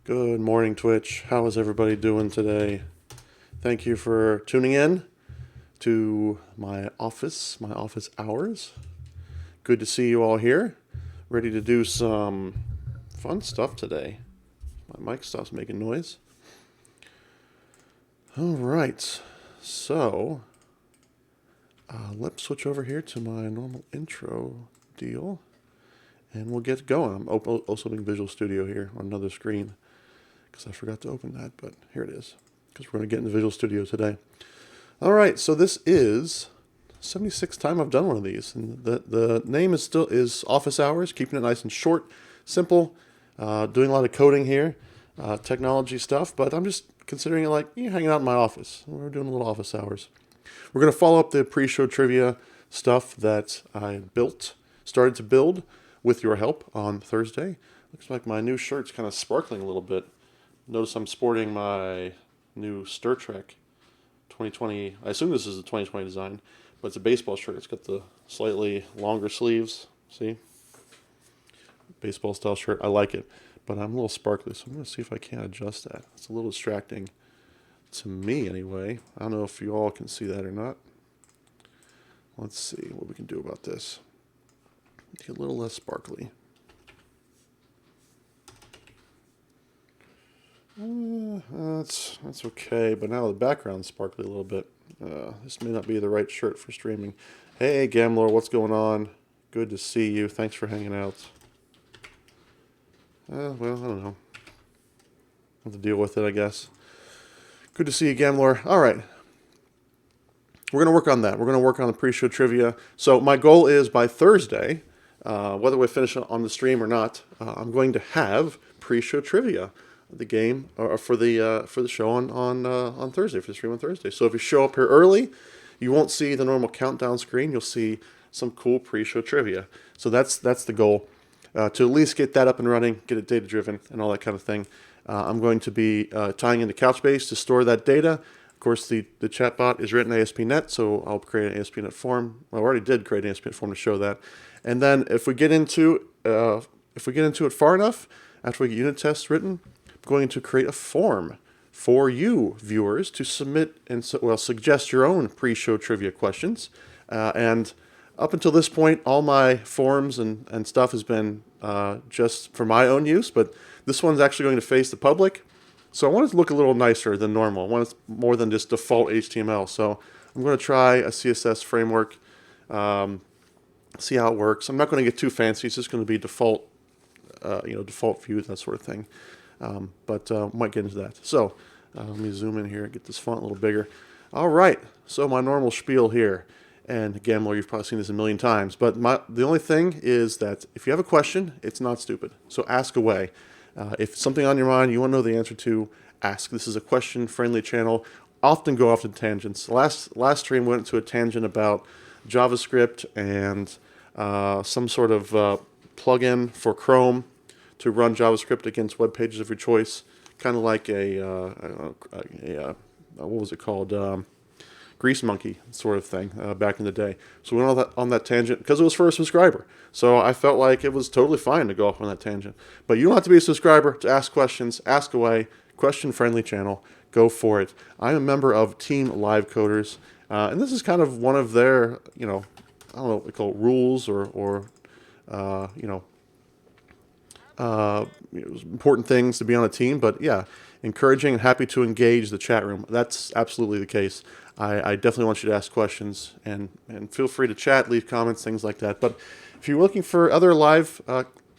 Good morning, Twitch. How is everybody doing today? Thank you for tuning in to my office hours. Good to see you all here. Ready to do some fun stuff today. My mic stops making noise. All right, so let's switch over here to my normal intro deal, and we'll get going. I'm also opening Visual Studio here on another screen, because I forgot to open that, but here it is, because we're going to get into Visual Studio today. All right, so this is 76th time I've done one of these, and the name is Office Hours, keeping it nice and short, simple, doing a lot of coding here, technology stuff, but I'm just considering it like hanging out in my office. We're doing a little Office Hours. We're going to follow up the pre-show trivia stuff that I started to build with your help on Thursday. Looks like my new shirt's kind of sparkling a little bit. Notice I'm sporting my new Star Trek 2020. I assume this is a 2020 design, but it's a baseball shirt. It's got the slightly longer sleeves. See? Baseball style shirt. I like it, but I'm a little sparkly, so I'm going to see if I can adjust that. It's a little distracting to me anyway. I don't know if you all can see that or not. Let's see what we can do about this. Get a little less sparkly. That's okay, but now the background's sparkly a little bit. This may not be the right shirt for streaming. Hey, Gamlor, what's going on? Good to see you. Thanks for hanging out. Well, I don't know. Have to deal with it, I guess. Good to see you, Gamlor. All right. We're going to work on that. We're going to work on the pre-show trivia. So my goal is by Thursday, whether we finish on the stream or not, I'm going to have pre-show trivia. The game or for the show on Thursday, for the stream on Thursday. So if you show up here early, you won't see the normal countdown screen. You'll see some cool pre-show trivia. So that's the goal, to at least get that up and running, get it data driven, and all that kind of thing. I'm going to be tying into Couchbase to store that data. Of course, the chatbot is written ASP.NET, so I'll create an ASP.NET form. I already did create an ASP.NET form to show that. And then if we get into it far enough, after we get unit tests written, going to create a form for you viewers to submit and suggest your own pre-show trivia questions. And up until this point, all my forms and stuff has been just for my own use, but this one's actually going to face the public. So I want it to look a little nicer than normal. I want it more than just default HTML. So I'm going to try a CSS framework, see how it works. I'm not going to get too fancy. It's just going to be default, default view, that sort of thing. But might get into that. So let me zoom in here and get this font a little bigger. All right, so my normal spiel here. And Gamlor, you've probably seen this a million times. But the only thing is that if you have a question, it's not stupid. So ask away. If something on your mind you want to know the answer to, ask. This is a question-friendly channel. Often go off to tangents. Last stream went into a tangent about JavaScript and some sort of plugin for Chrome to run JavaScript against web pages of your choice, kind of like what was it called? Grease Monkey sort of thing back in the day. So we went on that tangent because it was for a subscriber. So I felt like it was totally fine to go off on that tangent. But you don't have to be a subscriber to ask questions. Ask away. Question-friendly channel. Go for it. I'm a member of Team Live Coders, and this is kind of one of their, I don't know what they call it, rules or important things to be on a team, but yeah, encouraging and happy to engage the chat room. That's absolutely the case. I definitely want you to ask questions and feel free to chat, leave comments, things like that. But if you're looking for other live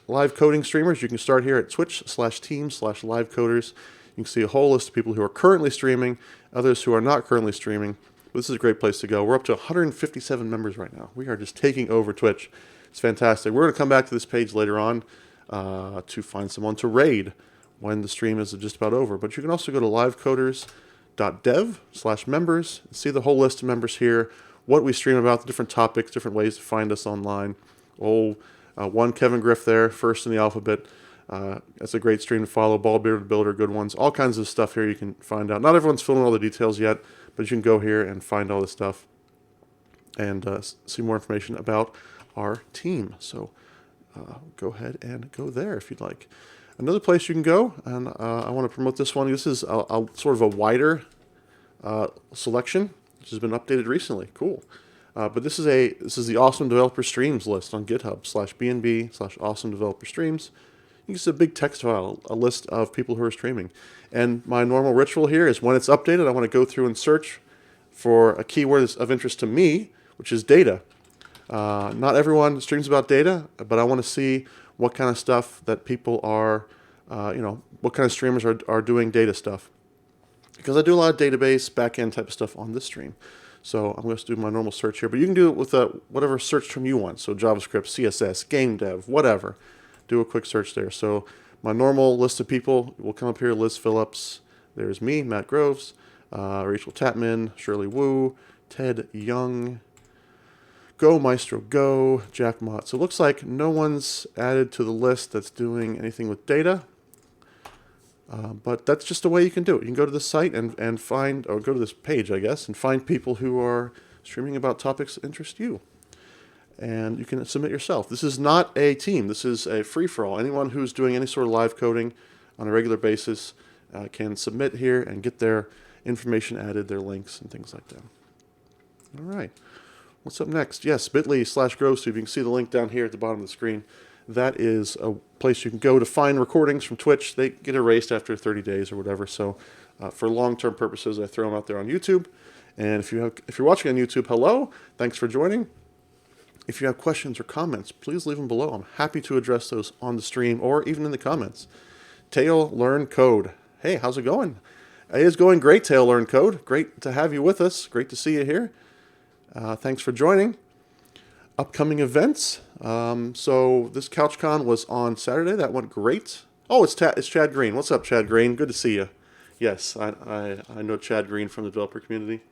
coding streamers, you can start here at twitch.tv/team/livecoders. You can see a whole list of people who are currently streaming, others who are not currently streaming. This is a great place to go. We're up to 157 members right now. We are just taking over Twitch. It's fantastic. We're going to come back to this page later on to find someone to raid when the stream is just about over. But you can also go to livecoders.dev/members and see the whole list of members here, what we stream about, the different topics, different ways to find us online. One Kevin Griff there, first in the alphabet. That's a great stream to follow. Ball Bearded Builder, good ones. All kinds of stuff here you can find out. Not everyone's filling all the details yet, but you can go here and find all this stuff and see more information about our team. So go ahead and go there if you'd like. Another place you can go, and I want to promote this one. This is a sort of a wider selection, which has been updated recently. Cool. But this is the Awesome Developer Streams list on GitHub /BNB/Awesome Developer Streams. It's a big text file, a list of people who are streaming. And my normal ritual here is when it's updated, I want to go through and search for a keyword that's of interest to me, which is data. Not everyone streams about data, but I want to see what kind of stuff that people are, what kind of streamers are doing data stuff. Because I do a lot of database, backend type of stuff on this stream. So I'm going to do my normal search here. But you can do it with whatever search term you want. So JavaScript, CSS, game dev, whatever. Do a quick search there. So my normal list of people will come up here, Liz Phillips. There's me, Matt Groves, Rachel Tapman, Shirley Wu, Ted Young, Go Maestro Go, Jack Mott. So it looks like no one's added to the list that's doing anything with data. But that's just a way you can do it. You can go to this site and find, or go to this page, I guess, and find people who are streaming about topics that interest you. And you can submit yourself. This is not a team. This is a free-for-all. Anyone who's doing any sort of live coding on a regular basis can submit here and get their information added, their links, and things like that. All right. What's up next? Yes, bit.ly/GrowTube. You can see the link down here at the bottom of the screen. That is a place you can go to find recordings from Twitch. They get erased after 30 days or whatever. So for long-term purposes, I throw them out there on YouTube. And if you're watching on YouTube, hello. Thanks for joining. If you have questions or comments, please leave them below. I'm happy to address those on the stream or even in the comments. Tail Learn Code. Hey, how's it going? It is going great, Tail Learn Code. Great to have you with us. Great to see you here. Thanks for joining. Upcoming events. So this CouchCon was on Saturday. That went great. Oh, it's Chad Green. What's up, Chad Green? Good to see you. Yes, I know Chad Green from the developer community.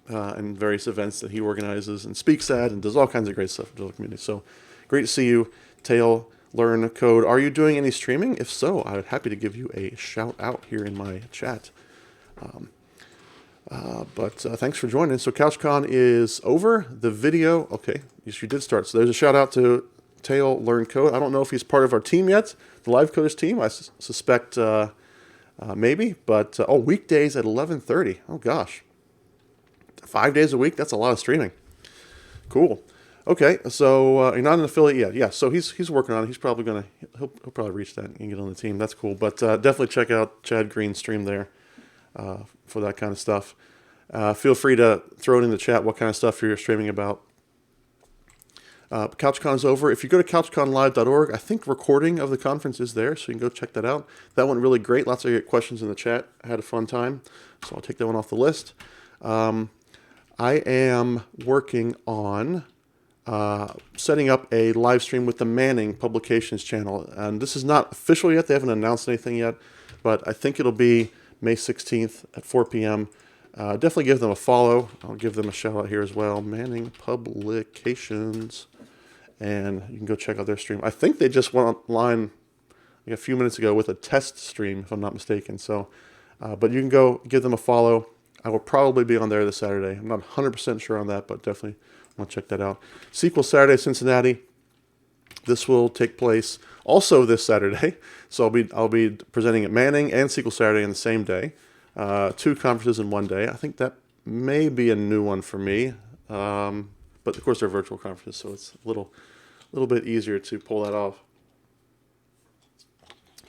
And various events that he organizes and speaks at and does all kinds of great stuff for the developer community. So great to see you, Tail Learn Code. Are you doing any streaming? If so, I would happy to give you a shout out here in my chat. But thanks for joining. So CouchCon is over. The video, okay, yes, you did start. So there's a shout out to Tail Learn Code. I don't know if he's part of our team yet, the Live Coders team. I suspect maybe, but weekdays at 11:30. Oh gosh, 5 days a week. That's a lot of streaming. Cool. Okay, so you're not an affiliate yet. Yeah, so he's working on it. He's probably he'll probably reach that and get on the team. That's cool. But definitely check out Chad Green's stream there. For that kind of stuff. Feel free to throw it in the chat what kind of stuff you're streaming about. CouchCon's over. If you go to couchconlive.org, I think recording of the conference is there, so you can go check that out. That went really great. Lots of great questions in the chat. I had a fun time, so I'll take that one off the list. I am working on setting up a live stream with the Manning Publications channel, and this is not official yet. They haven't announced anything yet, but I think it'll be May 16th at 4 p.m. Definitely give them a follow. I'll give them a shout out here as well. Manning Publications. And you can go check out their stream. I think they just went online like a few minutes ago with a test stream, if I'm not mistaken. So, but you can go give them a follow. I will probably be on there this Saturday. I'm not 100% sure on that, but definitely want to check that out. SQL Saturday, Cincinnati. This will take place also this Saturday. So I'll be presenting at Manning and SQL Saturday on the same day. 2 conferences in one day. I think that may be a new one for me. But of course they're virtual conferences, so it's a little bit easier to pull that off.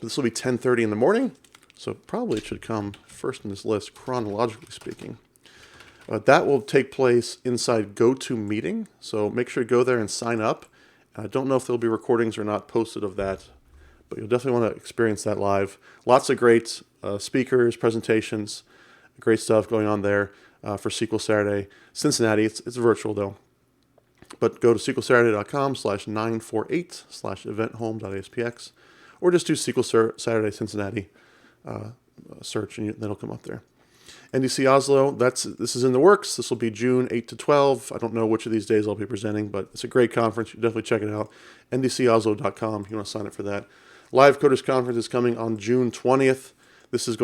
This will be 10:30 in the morning, so probably it should come first in this list, chronologically speaking. That will take place inside GoToMeeting, so make sure to go there and sign up. I don't know if there'll be recordings or not posted of that, but you'll definitely want to experience that live. Lots of great speakers, presentations, great stuff going on there for SQL Saturday. Cincinnati, it's virtual though. But go to sqlsaturday.com/948/eventhome.aspx, or just do SQL Saturday Cincinnati search, and that'll come up there. NDC Oslo, this is in the works. This will be June 8 to 12. I don't know which of these days I'll be presenting, but it's a great conference. You definitely check it out. ndcoslo.com if you want to sign up for that. Live Coders Conference is coming on June 20th. This was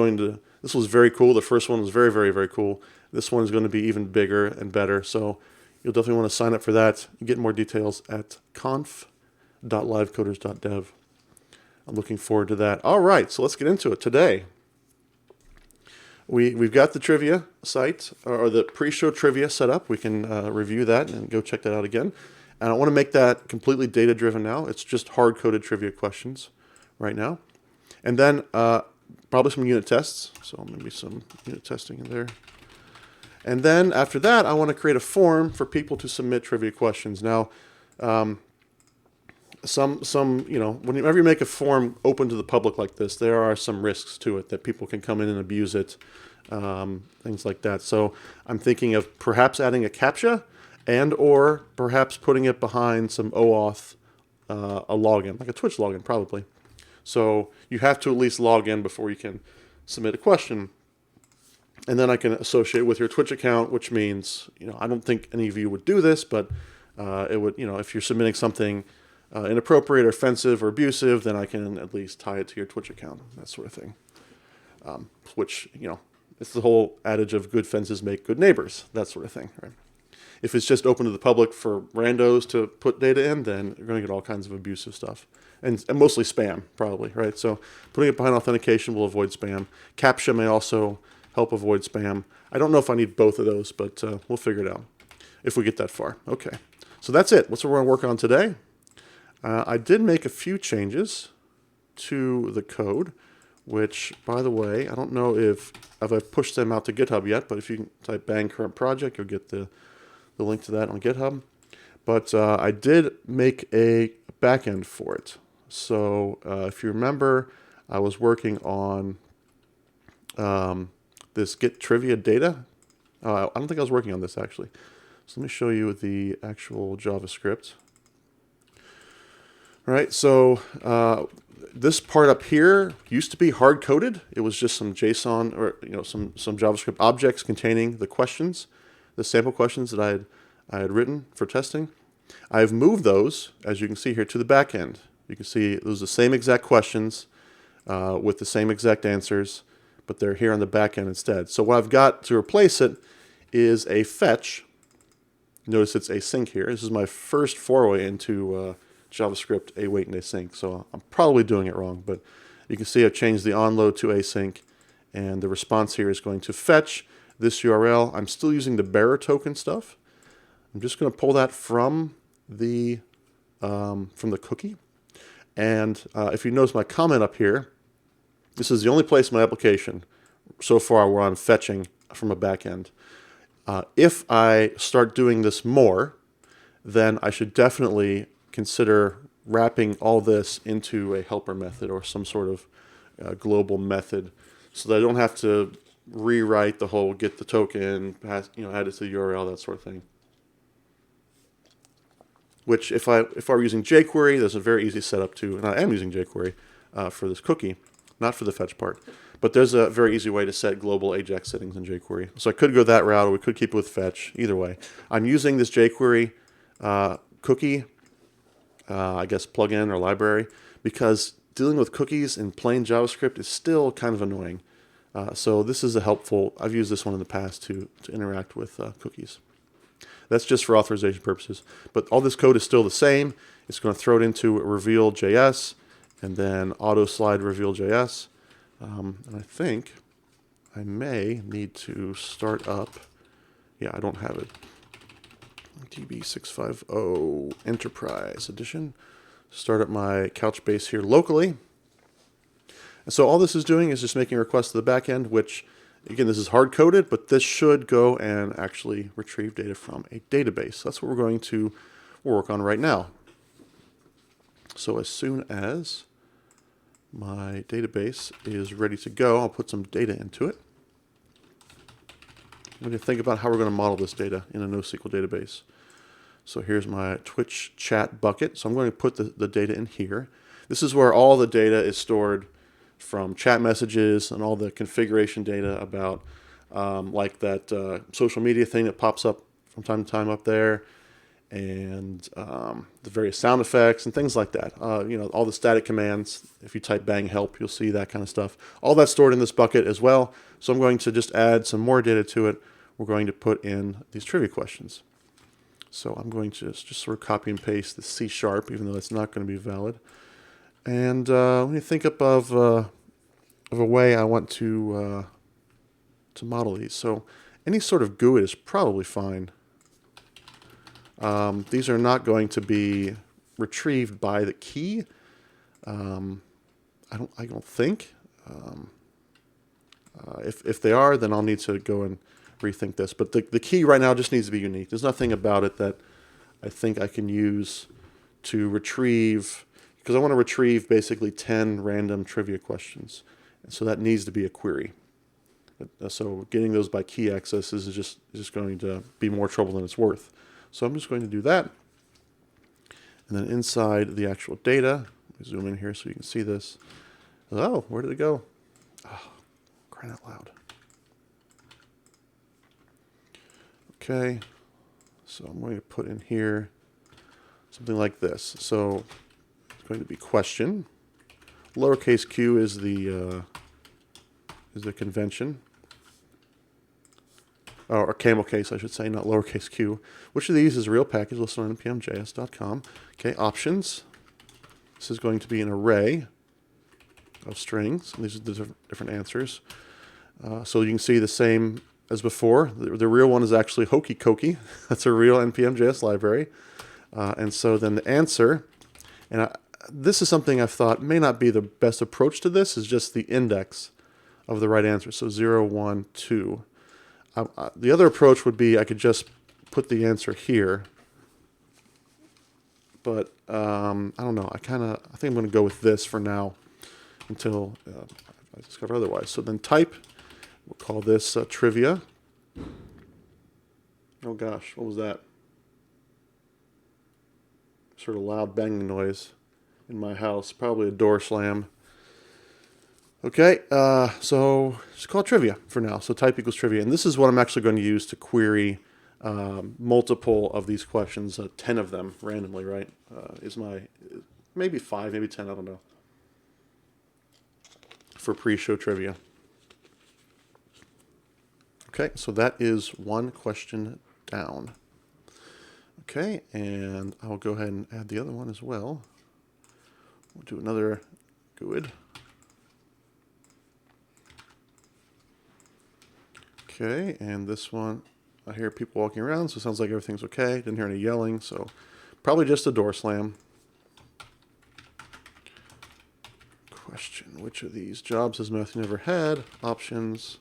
very cool. The first one was very, very, very cool. This one is going to be even bigger and better. So you'll definitely want to sign up for that. You get more details at conf.livecoders.dev. I'm looking forward to that. All right, so let's get into it today. We've got the trivia site, or the pre-show trivia set up. We can review that and go check that out again. And I want to make that completely data-driven now. It's just hard-coded trivia questions right now. And then probably some unit tests. So maybe some unit testing in there. And then after that, I want to create a form for people to submit trivia questions. Now, whenever you make a form open to the public like this, there are some risks to it that people can come in and abuse it, things like that. So I'm thinking of perhaps adding a CAPTCHA and or perhaps putting it behind some OAuth, a login, like a Twitch login probably. So you have to at least log in before you can submit a question. And then I can associate with your Twitch account, which means, I don't think any of you would do this, but it would, if you're submitting something inappropriate or offensive or abusive, then I can at least tie it to your Twitch account, that sort of thing. Which, it's the whole adage of good fences make good neighbors, that sort of thing, right? If it's just open to the public for randos to put data in, then you're going to get all kinds of abusive stuff. And mostly spam, probably, right? So putting it behind authentication will avoid spam. CAPTCHA may also help avoid spam. I don't know if I need both of those, but we'll figure it out if we get that far. Okay, so that's it. That's what we're going to work on today. I did make a few changes to the code, which, by the way, I don't know if I've pushed them out to GitHub yet, but if you type bang current project, you'll get the link to that on GitHub. But I did make a backend for it. So if you remember, I was working on this get trivia data. I don't think I was working on this, actually. So let me show you the actual JavaScript. All right, so this part up here used to be hard-coded. It was just some JSON or some JavaScript objects containing the questions, the sample questions that I had written for testing. I've moved those, as you can see here, to the back end. You can see those are the same exact questions with the same exact answers, but they're here on the back end instead. So what I've got to replace it is a fetch. Notice it's async here. This is my first foray into JavaScript await and async, so I'm probably doing it wrong, but you can see I've changed the onload to async, and the response here is going to fetch this URL. I'm still using the bearer token stuff. I'm just going to pull that from the cookie, and if you notice my comment up here, this is the only place in my application so far where I'm fetching from a backend. If I start doing this more, then I should definitely consider wrapping all this into a helper method or some sort of global method, so that I don't have to rewrite the whole get the token, pass, add it to the URL, that sort of thing. Which if I were using jQuery, there's a very easy setup too, and I am using jQuery for this cookie, not for the fetch part. But there's a very easy way to set global AJAX settings in jQuery. So I could go that route, or we could keep it with fetch. Either way, I'm using this jQuery cookie, I guess plugin or library, because dealing with cookies in plain JavaScript is still kind of annoying. So this is I've used this one in the past to interact with cookies. That's just for authorization purposes. But all this code is still the same. It's going to throw it into reveal.js and then auto slide reveal.js. And I think I may need to start up. Yeah, I don't have it. DB650 Enterprise Edition. Start up my Couchbase here locally. And so all this is doing is just making requests to the backend, which, again, this is hard-coded, but this should go and actually retrieve data from a database. That's what we're going to work on right now. So as soon as my database is ready to go, I'll put some data into it. I'm going to think about how we're going to model this data in a NoSQL database. So here's my Twitch chat bucket. So I'm going to put the data in here. This is where all the data is stored from chat messages and all the configuration data about like that social media thing that pops up from time to time up there, and the various sound effects and things like that. All the static commands. If you type bang help, you'll see that kind of stuff. All that's stored in this bucket as well. So I'm going to just add some more data to it. We're going to put in these trivia questions. So I'm going to just sort of copy and paste the C#, even though it's not going to be valid. And let me think up of a way I want to model these. So any sort of GUID is probably fine. These are not going to be retrieved by the key. I don't think. If they are, then I'll need to go and rethink this. But the key right now just needs to be unique. There's nothing about it that I think I can use to retrieve, because I want to retrieve basically 10 random trivia questions. And so that needs to be a query. So getting those by key access is just going to be more trouble than it's worth. So I'm just going to do that. And then inside the actual data, let me zoom in here so you can see this. Oh, where did it go? Oh, crying out loud. Okay, so I'm going to put in here something like this. So it's going to be question. Lowercase q is the convention. Or camel case, I should say, not lowercase q. Which of these is a real package listed on npmjs.com? Okay, options. This is going to be an array of strings. And these are the different answers. So you can see the same as before. The real one is actually Hokey Cokey. That's a real npm.js library. And so then the answer, and this is something I've thought may not be the best approach to this, is just the index of the right answer. So 0, 1, 2. The other approach would be I could just put the answer here. But I don't know. I think I'm going to go with this for now until I discover otherwise. So then type, we'll call this trivia. Oh gosh, what was that? Sort of loud banging noise in my house. Probably a door slam. Okay, so just call it trivia for now. So type equals trivia. And this is what I'm actually going to use to query multiple of these questions, 10 of them randomly, right? Maybe 5, maybe 10, I don't know, for pre-show trivia. Okay, so that is one question down. Okay, and I'll go ahead and add the other one as well. We'll do another GUID. Okay, and this one, I hear people walking around, so it sounds like everything's okay. Didn't hear any yelling, so probably just a door slam. Question, which of these jobs has Matthew never had? Options,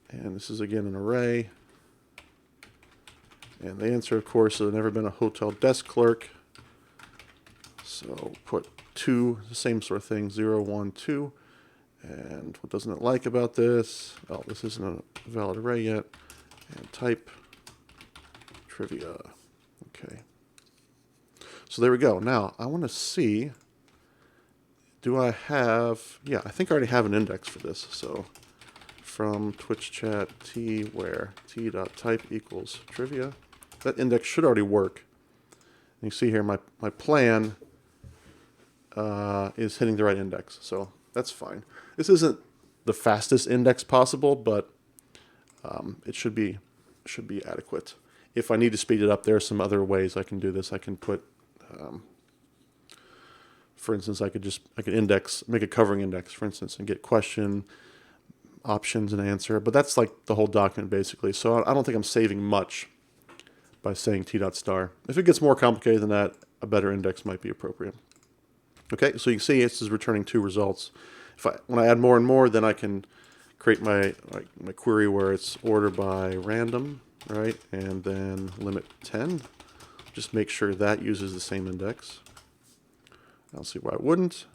and this is again an array. And the answer, of course, is I've never been a hotel desk clerk. So put 2, the same sort of thing, 0, 1, 2. And what doesn't it like about this? Oh, this isn't a valid array yet. And type trivia. Okay. So there we go. Now, I want to see, do I have, yeah, I think I already have an index for this. So from Twitch chat t where t.type equals trivia. That index should already work. And you see here my plan is hitting the right index. So that's fine. This isn't the fastest index possible, but it should be adequate. If I need to speed it up, there are some other ways I can do this. I can put, for instance, I could index, make a covering index, for instance, and get question, options, and answer. But that's like the whole document basically. So I don't think I'm saving much by saying t.star. If it gets more complicated than that, a better index might be appropriate. Okay, so you can see this is returning 2 results. When I add more and more, then I can create my query where it's order by random, right? And then limit 10. Just make sure that uses the same index. I don't see why it wouldn't.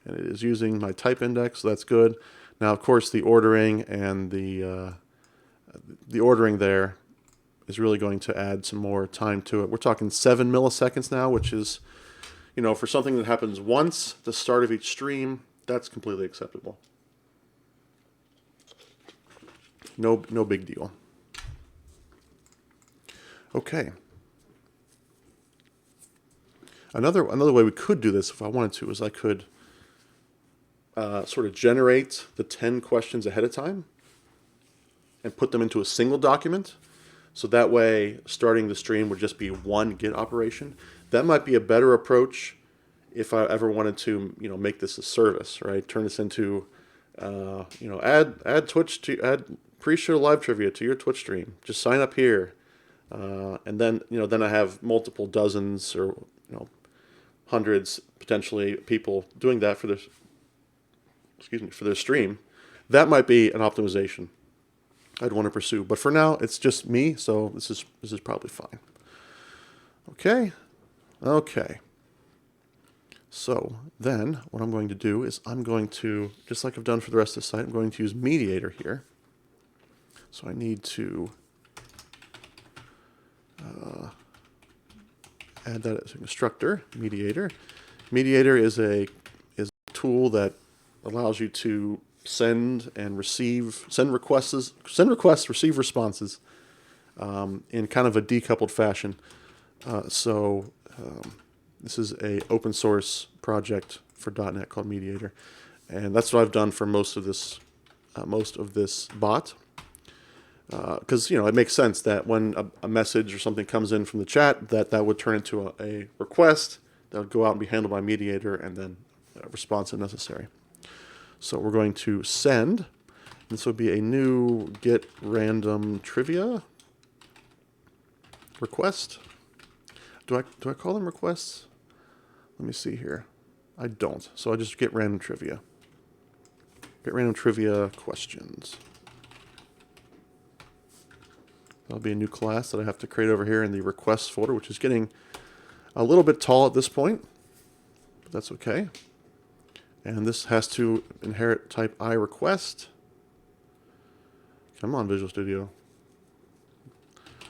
And it is using my type index, so that's good. Now, of course, the ordering and the ordering there is really going to add some more time to it. We're talking 7 milliseconds now, which is, you know, for something that happens once at the start of each stream, that's completely acceptable. No big deal. Okay. Another way we could do this, if I wanted to, is I could sort of generate the 10 questions ahead of time and put them into a single document. So that way, starting the stream would just be one get operation. That might be a better approach if I ever wanted to, make this a service, right? Turn this into, add Twitch to add pre-show live trivia to your Twitch stream. Just sign up here, and then then I have multiple dozens or hundreds potentially people doing that for their stream. That might be an optimization I'd want to pursue. But for now, it's just me, so this is probably fine. Okay. So then what I'm going to do is I'm going to, just like I've done for the rest of the site, I'm going to use Mediator here. So I need to add that as a constructor, Mediator. Mediator is a tool that allows you to send requests, receive responses in kind of a decoupled fashion. This is a open source project for .NET called Mediator, and that's what I've done for most of this bot. Because it makes sense that when a message or something comes in from the chat, that would turn into a request that would go out and be handled by Mediator, and then a response if necessary. So we're going to send. This would be a new get random trivia request. Do I call them requests? Let me see here. I don't. So I just get random trivia. Get random trivia questions. That'll be a new class that I have to create over here in the requests folder, which is getting a little bit tall at this point, but that's okay. And this has to inherit type iRequest. Come on, Visual Studio.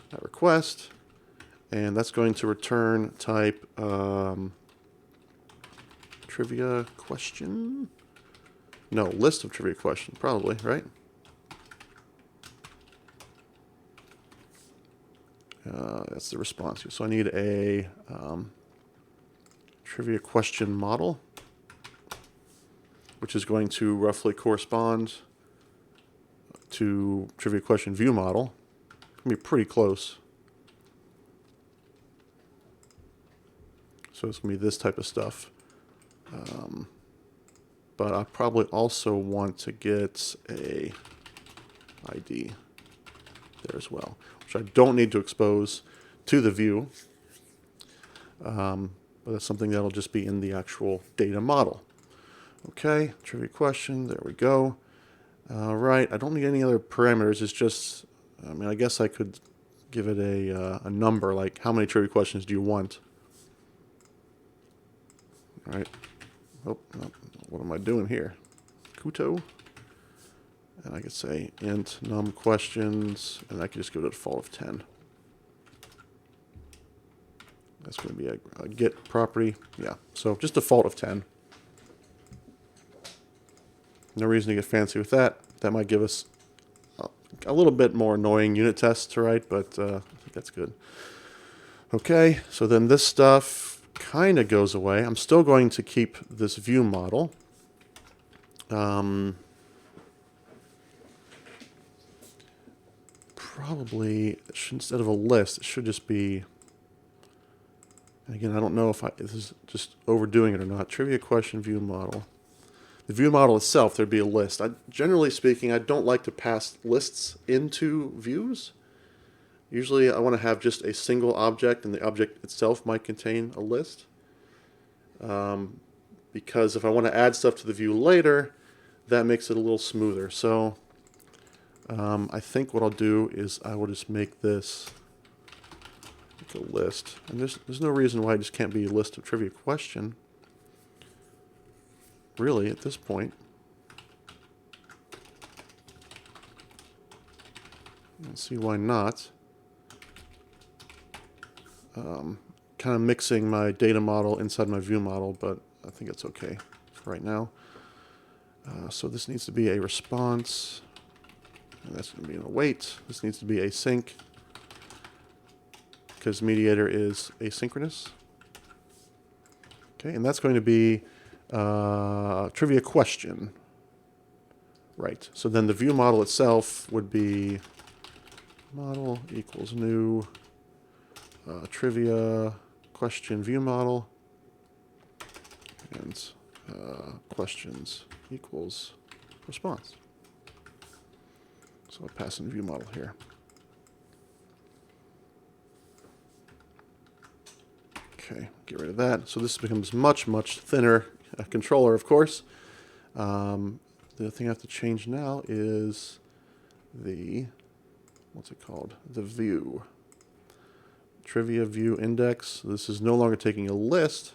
That request, and that's going to return type trivia question. No, list of trivia questions, probably, right? That's the response. So I need a trivia question model, which is going to roughly correspond to trivia question view model. It's going to be pretty close. So it's going to be this type of stuff. But I probably also want to get a ID there as well, which I don't need to expose to the view. But that's something that'll just be in the actual data model. Okay, trivia question, there we go. All right, I don't need any other parameters. It's just, I guess I could give it a number, like how many trivia questions do you want? All right. Oh, what am I doing here? Kuto. And I could say int num questions, and I could just give it a default of 10. That's going to be a get property. Yeah, so just default of 10. No reason to get fancy with that. That might give us a little bit more annoying unit tests to write, but I think that's good. Okay, so then this stuff kind of goes away. I'm still going to keep this view model. Probably, instead of a list, it should just be, and again, I don't know if this is just overdoing it or not. Trivia question view model. The view model itself, there'd be a list. Generally speaking, I don't like to pass lists into views. Usually I want to have just a single object, and the object itself might contain a list. Because if I want to add stuff to the view later, that makes it a little smoother. So I think what I'll do is I will just make this like a list. And there's no reason why it just can't be a list of trivia question. Really, at this point. Let's see why not. Kind of mixing my data model inside my view model, but I think it's okay for right now. So this needs to be a response, and that's going to be an await. This needs to be async, because Mediator is asynchronous. Okay, and that's going to be trivia question. Right, so then the view model itself would be model equals new trivia question view model. and questions equals response. So I pass in view model here. Okay, get rid of that. So this becomes much, much thinner controller, of course. The thing I have to change now is the, what's it called? The view. Trivia view index. This is no longer taking a list.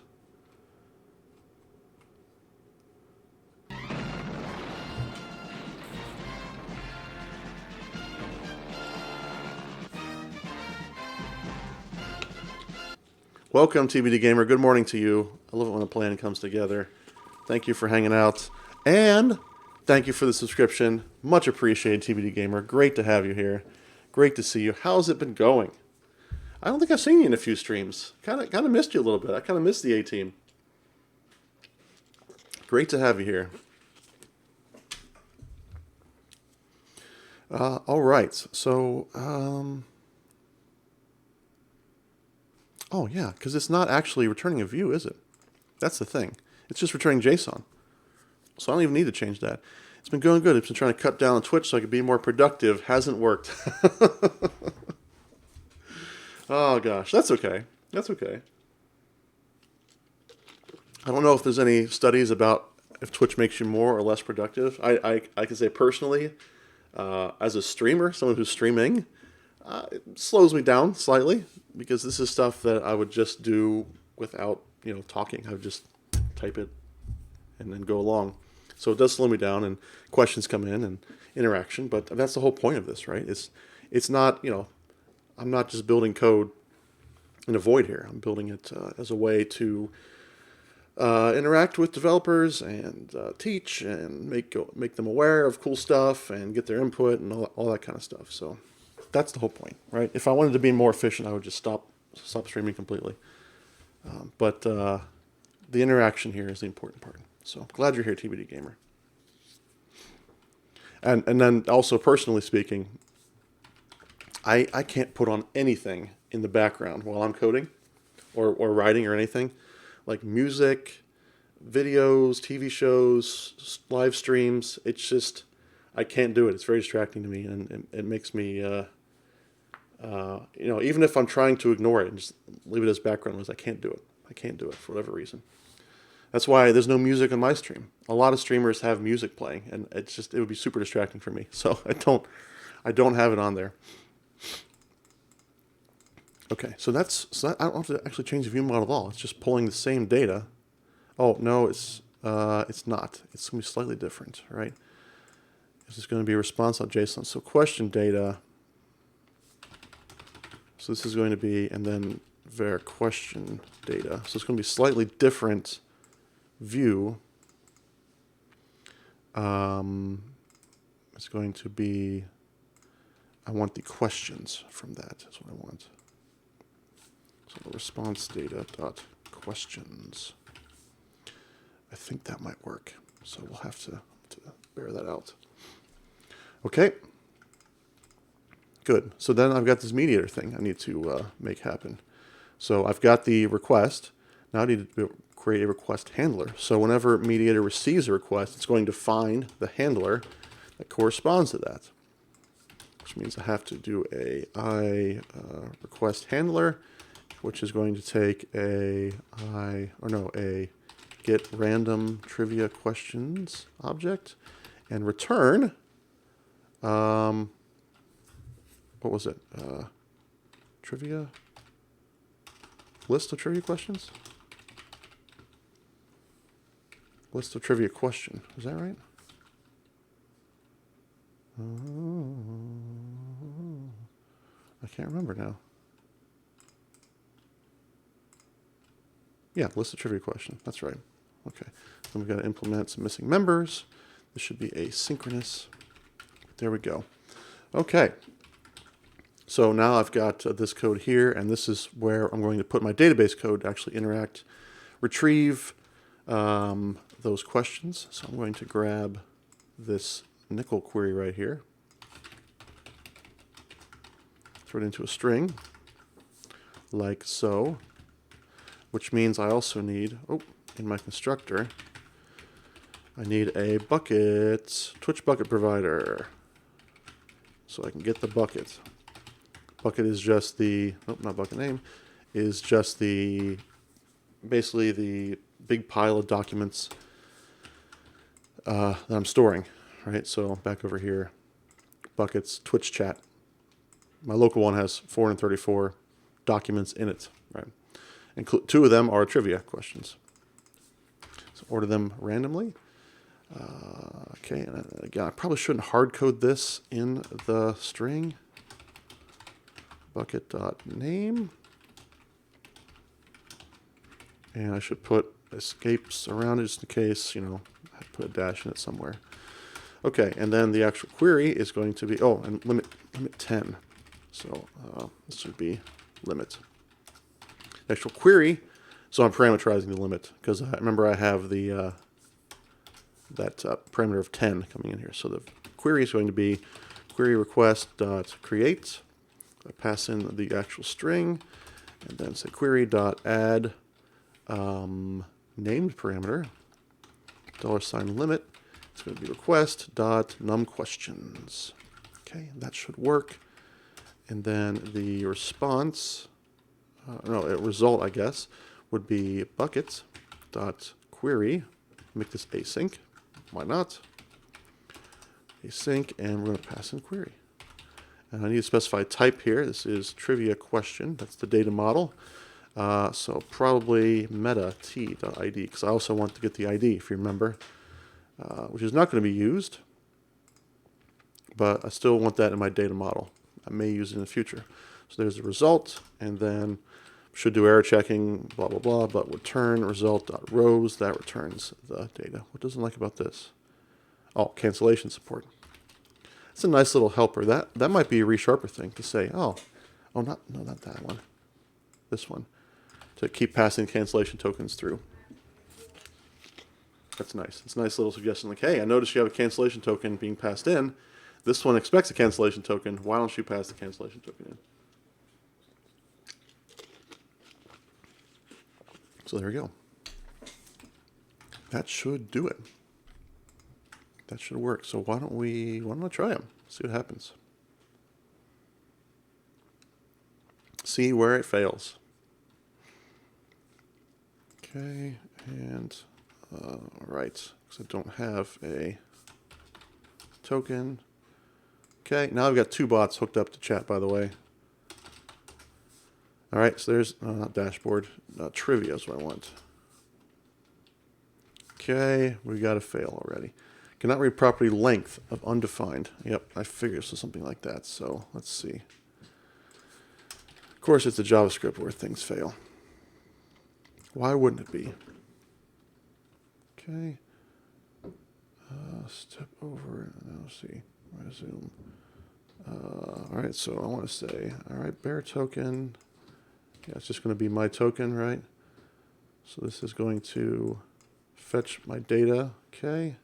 Welcome, TBD Gamer. Good morning to you. I love it when a plan comes together. Thank you for hanging out. And thank you for the subscription. Much appreciated, TBD Gamer. Great to have you here. Great to see you. How's it been going? I don't think I've seen you in a few streams. Kind of missed you a little bit. I kind of missed the A-Team. Great to have you here. All right. So, oh yeah, because it's not actually returning a view, is it? That's the thing. It's just returning JSON. So I don't even need to change that. It's been going good. It's been trying to cut down on Twitch so I could be more productive. Hasn't worked. Oh gosh, that's okay. That's okay. I don't know if there's any studies about if Twitch makes you more or less productive. I can say personally, as a streamer, someone who's streaming, it slows me down slightly because this is stuff that I would just do without, talking. I would just type it and then go along. So it does slow me down, and questions come in and interaction. But that's the whole point of this, right? It's not, I'm not just building code in a void here. I'm building it as a way to interact with developers and teach and make them aware of cool stuff and get their input and all that kind of stuff. So that's the whole point, right? If I wanted to be more efficient, I would just stop streaming completely. But the interaction here is the important part. So glad you're here, TBD Gamer. And then also personally speaking, I can't put on anything in the background while I'm coding or writing or anything. Like music, videos, TV shows, live streams. It's just, I can't do it. It's very distracting to me, and it makes me, even if I'm trying to ignore it and just leave it as background noise, I can't do it. I can't do it for whatever reason. That's why there's no music on my stream. A lot of streamers have music playing, and it would be super distracting for me. So I don't have it on there. Okay, so I don't have to actually change the view model at all. It's just pulling the same data. Oh no, it's not. It's going to be slightly different, right? This is going to be response.json. So question data. So this is going to be, and then var question data. So it's going to be slightly different view. It's going to be, I want the questions from that. That's what I want. So response data dot questions. I think that might work. So we'll have to bear that out. Okay. Good. So then I've got this mediator thing I need to make happen. So I've got the request. Now I need to create a request handler. So whenever Mediator receives a request, it's going to find the handler that corresponds to that. Which means I have to do a request handler, which is going to take a get random trivia questions object and return, what was it? Trivia? List of trivia questions? List of trivia question. Is that right? I can't remember now. Yeah, list of trivia question. That's right. Okay. Then we've got to implement some missing members. This should be asynchronous. There we go. Okay. So now I've got this code here, and this is where I'm going to put my database code to actually interact, retrieve those questions. So I'm going to grab this nickel query right here, throw it into a string, like so, which means I also need, in my constructor, I need a bucket, Twitch bucket provider, so I can get the bucket. Bucket is just the, nope, not bucket name, is just the, basically the big pile of documents that I'm storing, right? So back over here, buckets, Twitch chat. My local one has 434 documents in it, right? And 2 of them are trivia questions. So order them randomly. Okay, and again, I probably shouldn't hard code this in the string. Bucket.name. And I should put escapes around it just in case, you know, I put a dash in it somewhere. Okay, and then the actual query is going to be, oh, and limit 10. So this should be limit. The actual query, so I'm parameterizing the limit because I remember I have the that parameter of 10 coming in here. So the query is going to be query request dot create. I pass in the actual string, and then say query dot add named parameter $limit. It's going to be request dot num questions. Okay, that should work. And then the response, result, I guess, would be bucket dot query. Make this async. Why not? Async, and we're going to pass in query. And I need to specify type here. This is trivia question. That's the data model. So probably meta t.id, because I also want to get the ID, if you remember, which is not going to be used, but I still want that in my data model. I may use it in the future. So there's the result, and then should do error checking, blah, blah, blah, but return result.rows, that returns the data. What doesn't like about this? Oh, cancellation support. It's a nice little helper. That might be a ReSharper thing to say, not that one. This one. To keep passing cancellation tokens through. That's nice. It's a nice little suggestion like, hey, I noticed you have a cancellation token being passed in. This one expects a cancellation token. Why don't you pass the cancellation token in? So there we go. That should do it. That should work. So why don't I try them? See what happens. See where it fails. Okay, and right, because I don't have a token. Okay, now I've got 2 bots hooked up to chat, by the way. All right, so there's not dashboard, trivia is what I want. Okay, we got a fail already. Cannot read property length of undefined. Yep, I figured so something like that. So let's see. Of course, it's a JavaScript where things fail. Why wouldn't it be? Okay. Step over. Let's see. Resume. All right, so I want to say, all right, bear token. Yeah, it's just going to be my token, right? So this is going to fetch my data. Okay.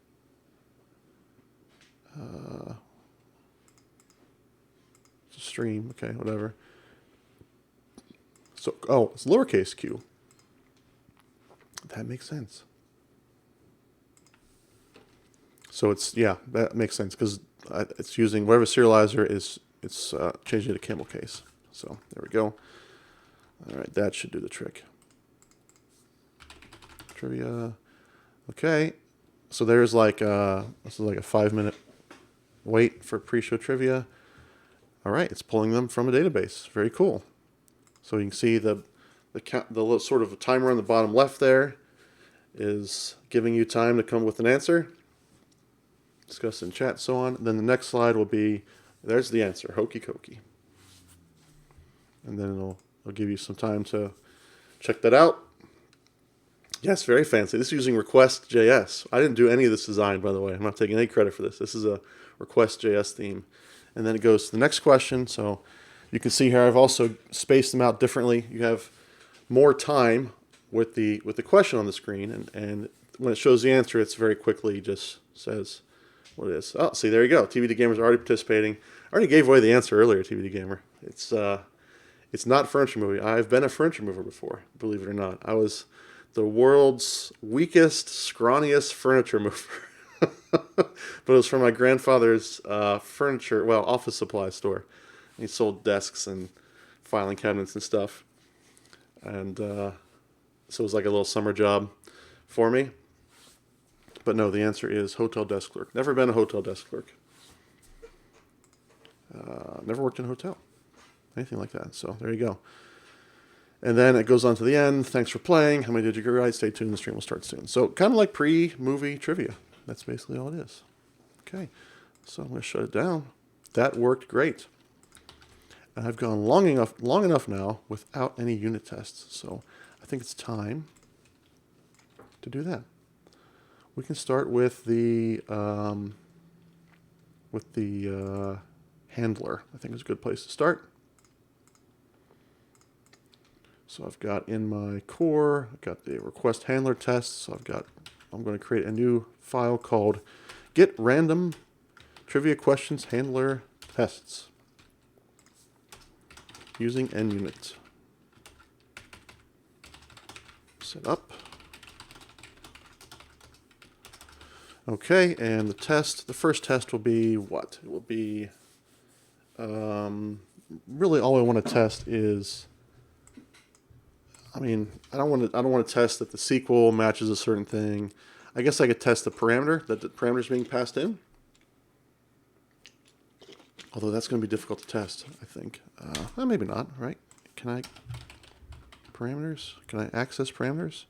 It's a stream. Okay, whatever. So, it's lowercase q. That makes sense. So it's, yeah, that makes sense because it's using whatever serializer is, it's changing it to camel case. So there we go. All right, that should do the trick. Trivia. Okay, so there's like this is like a 5-minute wait for pre-show trivia. All right, it's pulling them from a database. Very cool. So you can see the little sort of timer on the bottom left there is giving you time to come with an answer. Discuss in chat, so on. Then the next slide will be, there's the answer, hokey cokey. And then it'll give you some time to check that out. Yes, very fancy. This is using Request.js. I didn't do any of this design, by the way. I'm not taking any credit for this. This is a Request.js theme. And then it goes to the next question. So you can see here I've also spaced them out differently. You have more time with the question on the screen, and when it shows the answer, it's very quickly just says what it is. Oh, see, there you go. TBD Gamer's already participating. I already gave away the answer earlier, TBD Gamer. It's not furniture movie. I've been a furniture mover before, believe it or not. I was the world's weakest, scrawniest furniture mover. But it was from my grandfather's furniture, well, office supply store. He sold desks and filing cabinets and stuff. And so it was like a little summer job for me. But no, the answer is hotel desk clerk. Never been a hotel desk clerk. Never worked in a hotel. Anything like that. So there you go. And then it goes on to the end. Thanks for playing. How many did you get right? Stay tuned. The stream will start soon. So kind of like pre-movie trivia. That's basically all it is. Okay. So I'm going to shut it down. That worked great. And I've gone long enough now without any unit tests. So I think it's time to do that. We can start with the handler. I think is a good place to start. So I've got in my core, I've got the request handler test. So I'm going to create a new file called get random trivia questions handler tests using NUnit. Set up. Okay, and the first test will be what? It will be, really all I want to test is, I don't want to test that the SQL matches a certain thing. I guess I could test the parameter, that the parameter is being passed in. Although that's going to be difficult to test, I think. Well, maybe not, right? Can I access parameters?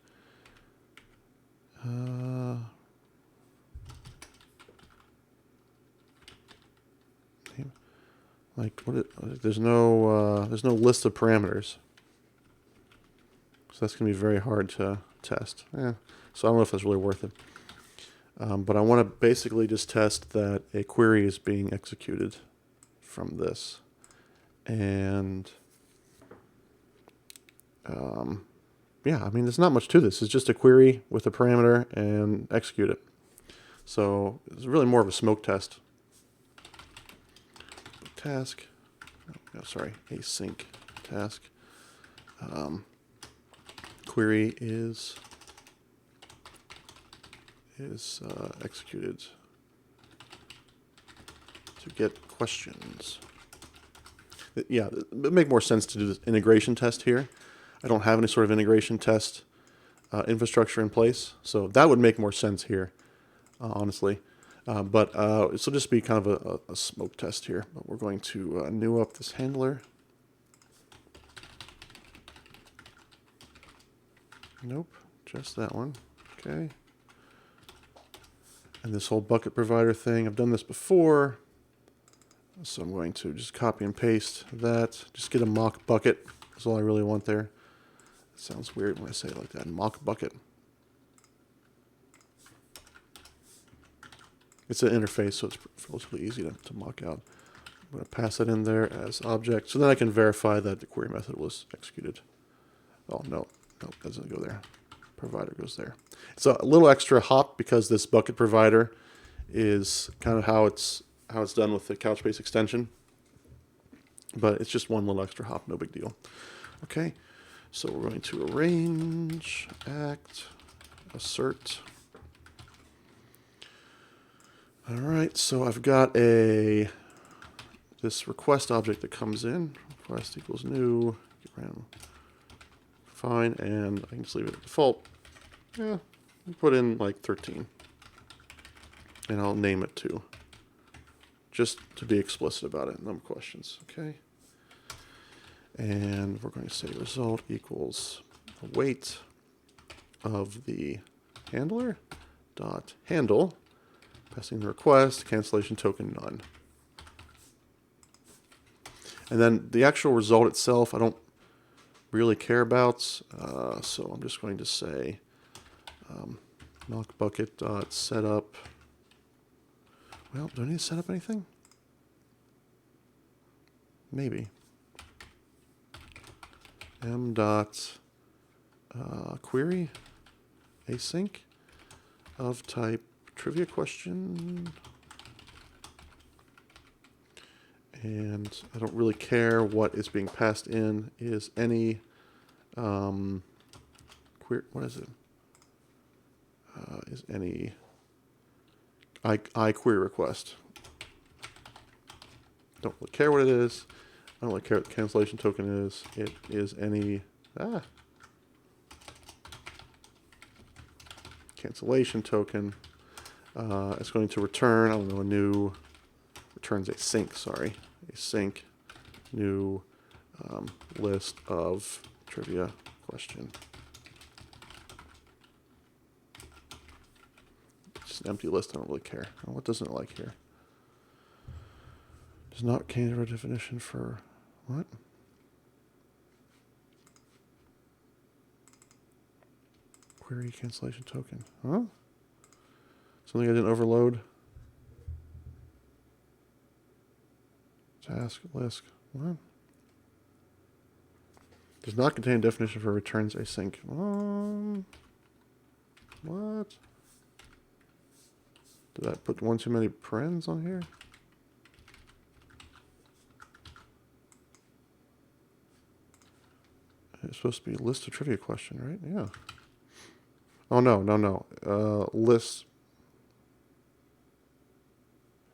There's no list of parameters. So that's going to be very hard to test. So I don't know if that's really worth it. But I want to basically just test that a query is being executed from this. And yeah, there's not much to this. It's just a query with a parameter and execute it. So it's really more of a smoke test. Task. Async task. Query is executed to get questions. Yeah, it would make more sense to do this integration test here. I don't have any sort of integration test infrastructure in place, so that would make more sense here, honestly. But this will just be kind of a smoke test here. But we're going to new up this handler. Nope, just that one. Okay. And this whole bucket provider thing, I've done this before. So I'm going to just copy and paste that. Just get a mock bucket. That's all I really want there. It sounds weird when I say it like that. Mock bucket. It's an interface, so it's relatively easy to mock out. I'm going to pass it in there as object. So then I can verify that the query method was executed. Oh, no, doesn't go there. Provider goes there. It's a little extra hop because this bucket provider is kind of how it's done with the Couchbase extension. But it's just one little extra hop, no big deal. Okay, so we're going to arrange, act, assert. All right, so I've got this request object that comes in. Request equals new, get random. Fine, and I can just leave it at default. Yeah, put in like 13. And I'll name it too. Just to be explicit about it, no questions, okay? And we're going to say result equals the weight of the handler dot handle, passing the request, cancellation token none. And then the actual result itself, I don't really care about, so I'm just going to say mock bucket dot setup. Well, do I need to set up anything? Maybe. M dot query async of type trivia question. And I don't really care what is being passed in is any query query, what is it? Is any query request. Don't really care what it is. I don't really care what the cancellation token is. It is any cancellation token. It's going to return, I don't know, a new, returns a sync, sorry. A sync, new list of trivia question. Just an empty list, I don't really care. Oh, what doesn't it like here? Does not contain a definition for what? Query cancellation token. Huh? Something I didn't overload. Task list. What? Does not contain a definition for returns async. What? Did I put one too many parens on here? It's supposed to be a list of trivia question, right? Yeah. Oh, no. List.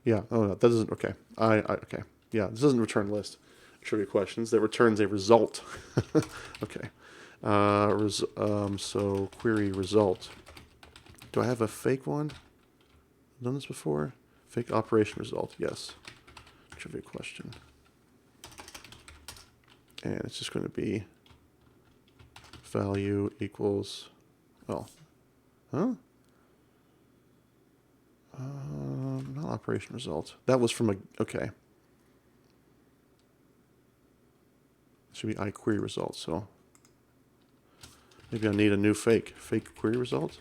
Yeah. Oh, no. That doesn't. Okay. Okay. Yeah. This doesn't return list trivia questions. That returns a result. Okay. So query result. Do I have a fake one? I've done this before. Fake operation result. Yes. Trivia question. And it's just going to be value equals, well, huh? Not operation result. That was from a, okay. Should be iQuery result, so maybe I need a new fake query result.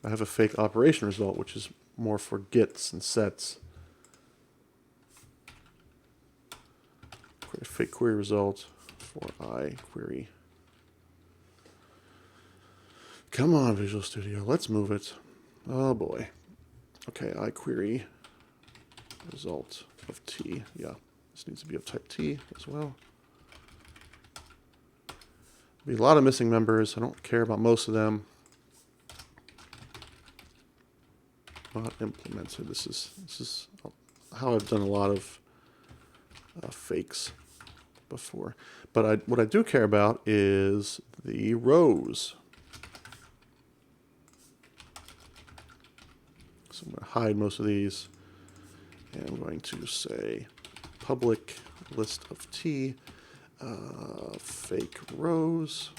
I have a fake operation result, which is more for gets and sets. Fake query result for iQuery. Come on, Visual Studio, let's move it. Oh boy. Okay, iQuery result of T. Yeah, this needs to be of type T as well. Be a lot of missing members. I don't care about most of them. Not implemented. This is how I've done a lot of fakes before. But what I do care about is the rows. So I'm going to hide most of these. And I'm going to say public list of T, fake rows.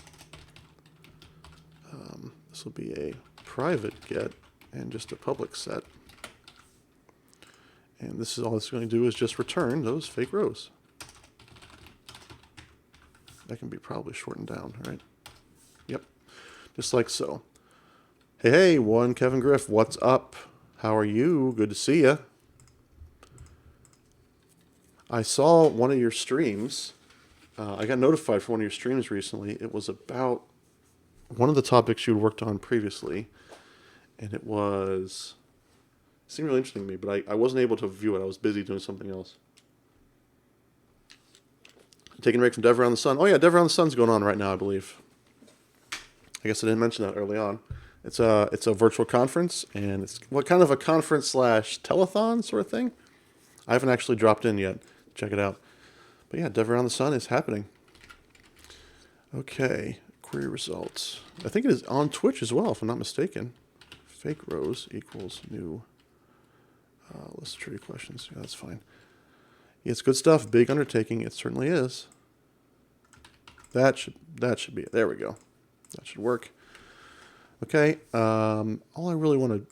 This will be a private get and just a public set. And this is all it's going to do is just return those fake rows. That can be probably shortened down, right? Yep, just like so. Hey, one Kevin Griff, what's up? How are you? Good to see you. I saw one of your streams. I got notified for one of your streams recently. It was about one of the topics you had worked on previously. And it seemed really interesting to me, but I wasn't able to view it. I was busy doing something else. Taking a break from Dev Around the Sun. Oh yeah, Dev Around the Sun's going on right now, I believe. I guess I didn't mention that early on. It's a virtual conference, and it's kind of a conference / telethon sort of thing. I haven't actually dropped in yet. Check it out. But yeah, Dev Around the Sun is happening. Okay, query results. I think it is on Twitch as well, if I'm not mistaken. Fake rows equals new list of trivia questions. Yeah, that's fine. Yeah, it's good stuff. Big undertaking. It certainly is. That should be it. There we go. That should work. Okay. All I really want to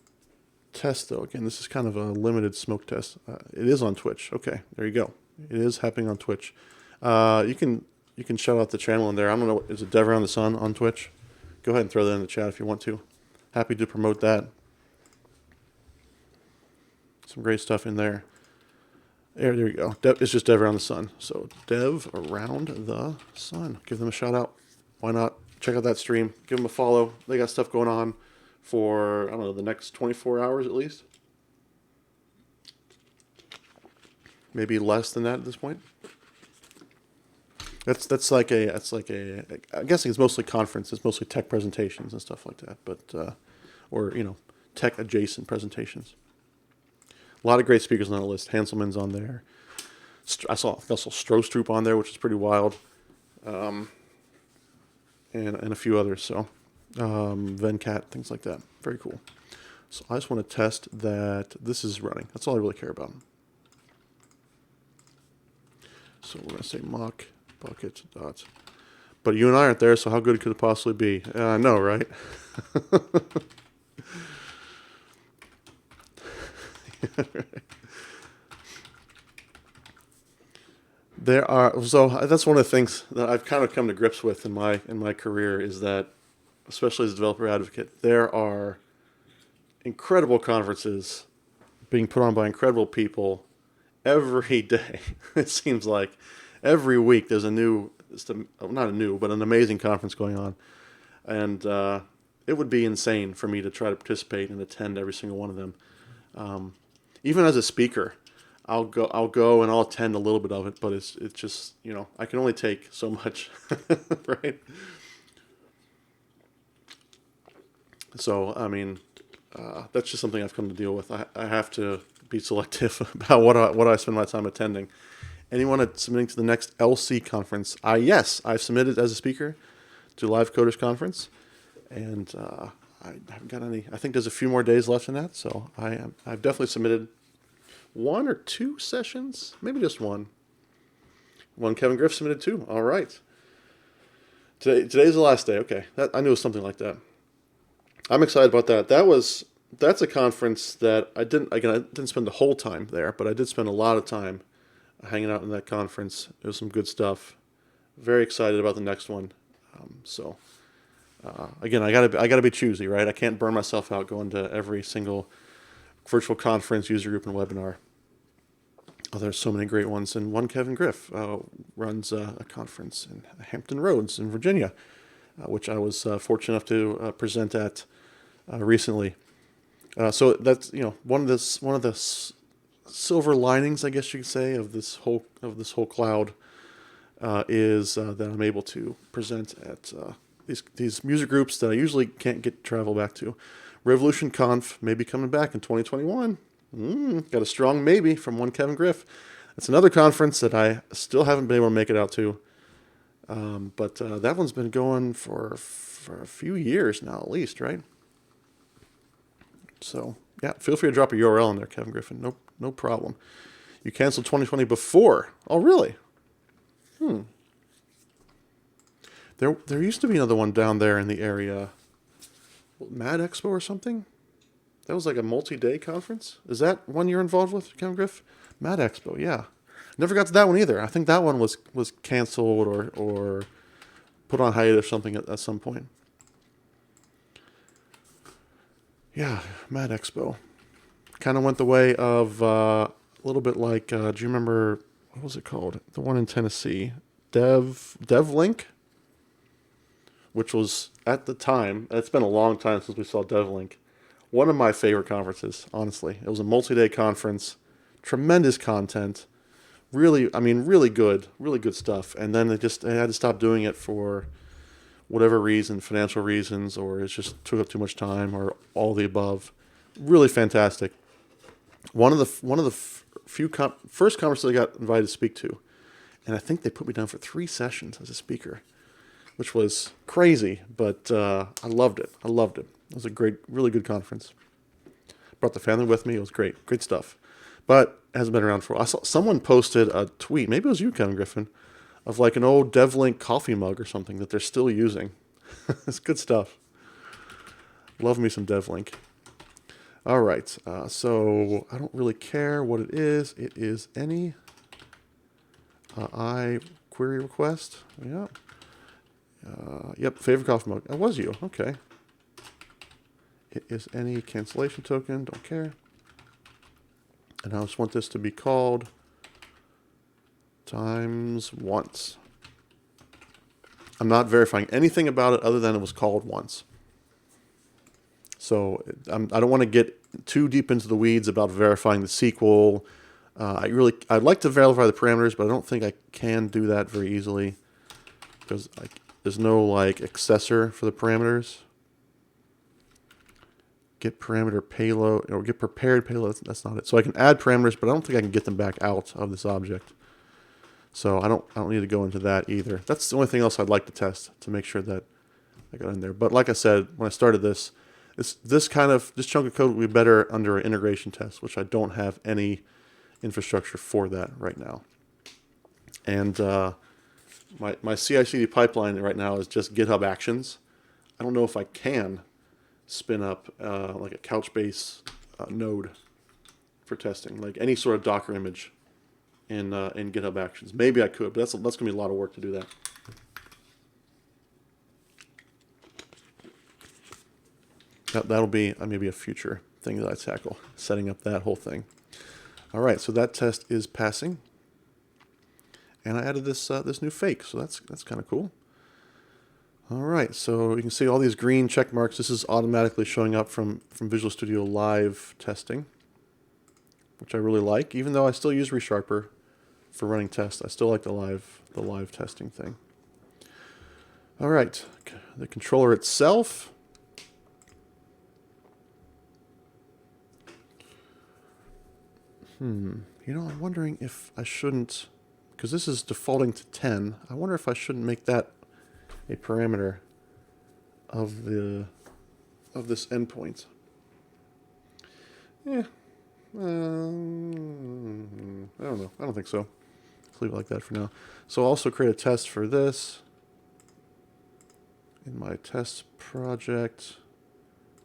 test, though, again, this is kind of a limited smoke test. It is on Twitch. Okay, there you go. It is happening on Twitch. You can shout out the channel in there. I don't know. Is it Dev Around the Sun on Twitch? Go ahead and throw that in the chat if you want to. Happy to promote that. Some great stuff in there. There you go. It's just Dev Around the Sun. So Dev Around the Sun. Give them a shout out. Why not? Check out that stream. Give them a follow. They got stuff going on for, I don't know, the next 24 hours at least. Maybe less than that at this point. That's like a I'm guessing it's mostly conference. It's mostly tech presentations and stuff like that. But or tech adjacent presentations. A lot of great speakers on that list. Hanselman's on there. I saw Strostrup on there, which is pretty wild, and a few others. So Venkat, things like that. Very cool. So I just want to test that this is running. That's all I really care about. So we're going to say mock bucket dot. But you and I aren't there, so how good could it possibly be? I know, right? So that's one of the things that I've kind of come to grips with in my career is that, especially as a developer advocate, there are incredible conferences being put on by incredible people every day. It seems like every week there's a new, not a new, but an amazing conference going on, and it would be insane for me to try to participate and attend every single one of them. Even as a speaker, I'll go and I'll attend a little bit of it, but it's just I can only take so much, right? So I mean, that's just something I've come to deal with. I have to be selective about what I spend my time attending. Anyone that's submitting to the next LC conference? Yes, I've submitted as a speaker to Live Coders Conference, and I haven't got any. I think there's a few more days left in that, so I've definitely submitted one or two sessions, maybe just one. One Kevin Griff submitted too. All right. Today's the last day. Okay, I knew it was something like that. I'm excited about that. That's a conference that I didn't spend the whole time there, but I did spend a lot of time hanging out in that conference. It was some good stuff. Very excited about the next one. Again, I gotta be choosy, right? I can't burn myself out going to every single virtual conference, user group, and webinar. Oh, there's so many great ones. And one Kevin Griff runs a conference in Hampton Roads in Virginia, which I was fortunate enough to present at recently. So that's one of the silver linings, I guess you could say, of this whole cloud is that I'm able to present at these music groups that I usually can't get travel back to. Revolution Conf may be coming back in 2021. Got a strong maybe from one Kevin Griff. That's another conference that I still haven't been able to make it out to. But that one's been going for a few years now, at least, right? So yeah, feel free to drop a URL in there, Kevin Griffin. No problem. You canceled 2020 before. Oh, really? There used to be another one down there in the area. Mad Expo or something? That was like a multi-day conference? Is that one you're involved with, Kevin Griff? Mad Expo, yeah. Never got to that one either. I think that one was canceled or put on hiatus or something at some point. Yeah, Mad Expo. Kind of went the way of a little bit like, do you remember, what was it called? The one in Tennessee. DevLink? Which was, at the time, it's been a long time since we saw DevLink, one of my favorite conferences, honestly. It was a multi-day conference, tremendous content, really good stuff. And then they had to stop doing it for whatever reason, financial reasons, or it just took up too much time, or all the above. Really fantastic. One of the few first conferences I got invited to speak to, and I think they put me down for 3 sessions as a speaker, which was crazy, but I loved it. It was a really good conference. Brought the family with me. It was great stuff. But it hasn't been around for a while. I saw someone posted a tweet, maybe it was you, Kevin Griffin, of like an old DevLink coffee mug or something that they're still using. It's good stuff. Love me some DevLink. All right, so I don't really care what it is. It is any query request. Yeah. Yep, favorite coffee mug. That was you. Okay. It is any cancellation token. Don't care. And I just want this to be called times once. I'm not verifying anything about it other than it was called once. So I don't want to get too deep into the weeds about verifying the SQL. I'd like to verify the parameters, but I don't think I can do that very easily. because there's no like accessor for the parameters. Get parameter payload or get prepared payload. That's not it. So I can add parameters, but I don't think I can get them back out of this object. So I don't need to go into that either. That's the only thing else I'd like to test to make sure that I got in there. But like I said, when I started this chunk of code would be better under an integration test, which I don't have any infrastructure for that right now. And my CI/CD pipeline right now is just GitHub Actions. I don't know if I can spin up like a Couchbase node for testing, like any sort of Docker image in GitHub Actions. Maybe I could, but that's going to be a lot of work to do that. That'll be maybe a future thing that I tackle, setting up that whole thing. All right, so that test is passing, and I added this this new fake, so that's kind of cool. All right, so you can see all these green check marks. This is automatically showing up from Visual Studio Live testing, which I really like. Even though I still use ReSharper for running tests, I still like the live testing thing. All right, the controller itself. You know, I'm wondering if I shouldn't, because this is defaulting to 10. I wonder if I shouldn't make that a parameter of this endpoint. Yeah, I don't know. I don't think so. Let's leave it like that for now. So I'll also create a test for this in my test project.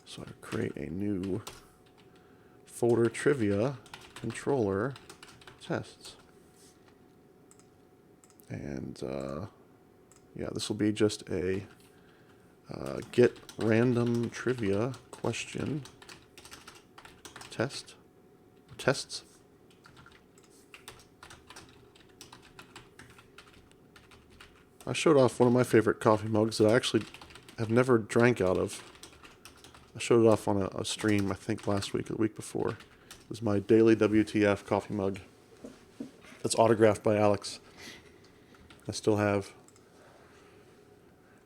So I create a new folder trivia controller tests. And yeah, this will be just a get random trivia question tests. I showed off one of my favorite coffee mugs that I actually have never drank out of. I showed it off on a stream, I think last week or the week before. It was my daily WTF coffee mug. That's autographed by Alex. I still have.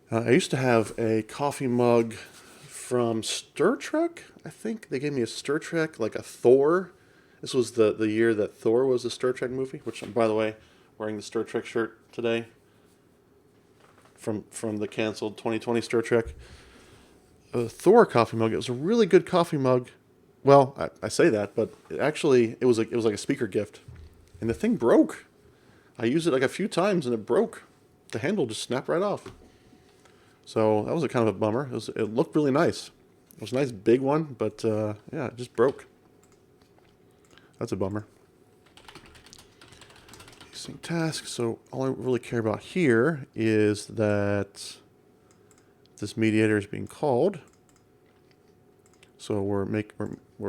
I used to have a coffee mug from Star Trek. I think they gave me a Star Trek, like a Thor. This was the year that Thor was a Star Trek movie, which I'm, by the way, wearing the Star Trek shirt today from the canceled 2020 Star Trek. A Thor coffee mug. It was a really good coffee mug. Well, I say that, but it was like a speaker gift, and the thing broke. I used it like a few times, and it broke. The handle just snapped right off. So that was a kind of a bummer. It looked really nice. It was a nice big one, but yeah, it just broke. That's a bummer. Sync task. So all I really care about here is that this mediator is being called. So we're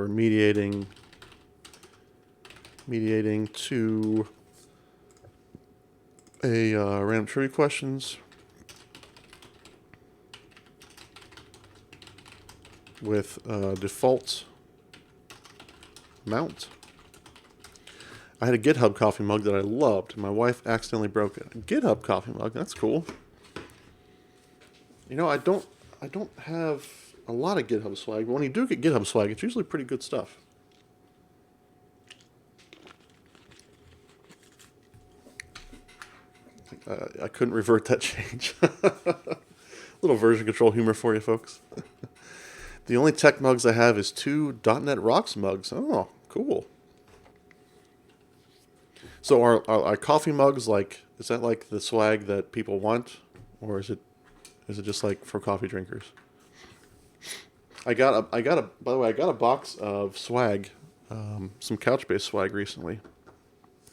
mediating to a random trivia questions with default mount. I had a GitHub coffee mug that I loved. My wife accidentally broke it. A GitHub coffee mug, that's cool. You know, I don't have a lot of GitHub swag, but when you do get GitHub swag, it's usually pretty good stuff. I couldn't revert that change. Little version control humor for you folks. The only tech mugs I have is 2 .NET Rocks mugs. Oh, cool. So are coffee mugs like, is that like the swag that people want, or is it just like for coffee drinkers? By the way, I got a box of swag, some Couchbase swag recently.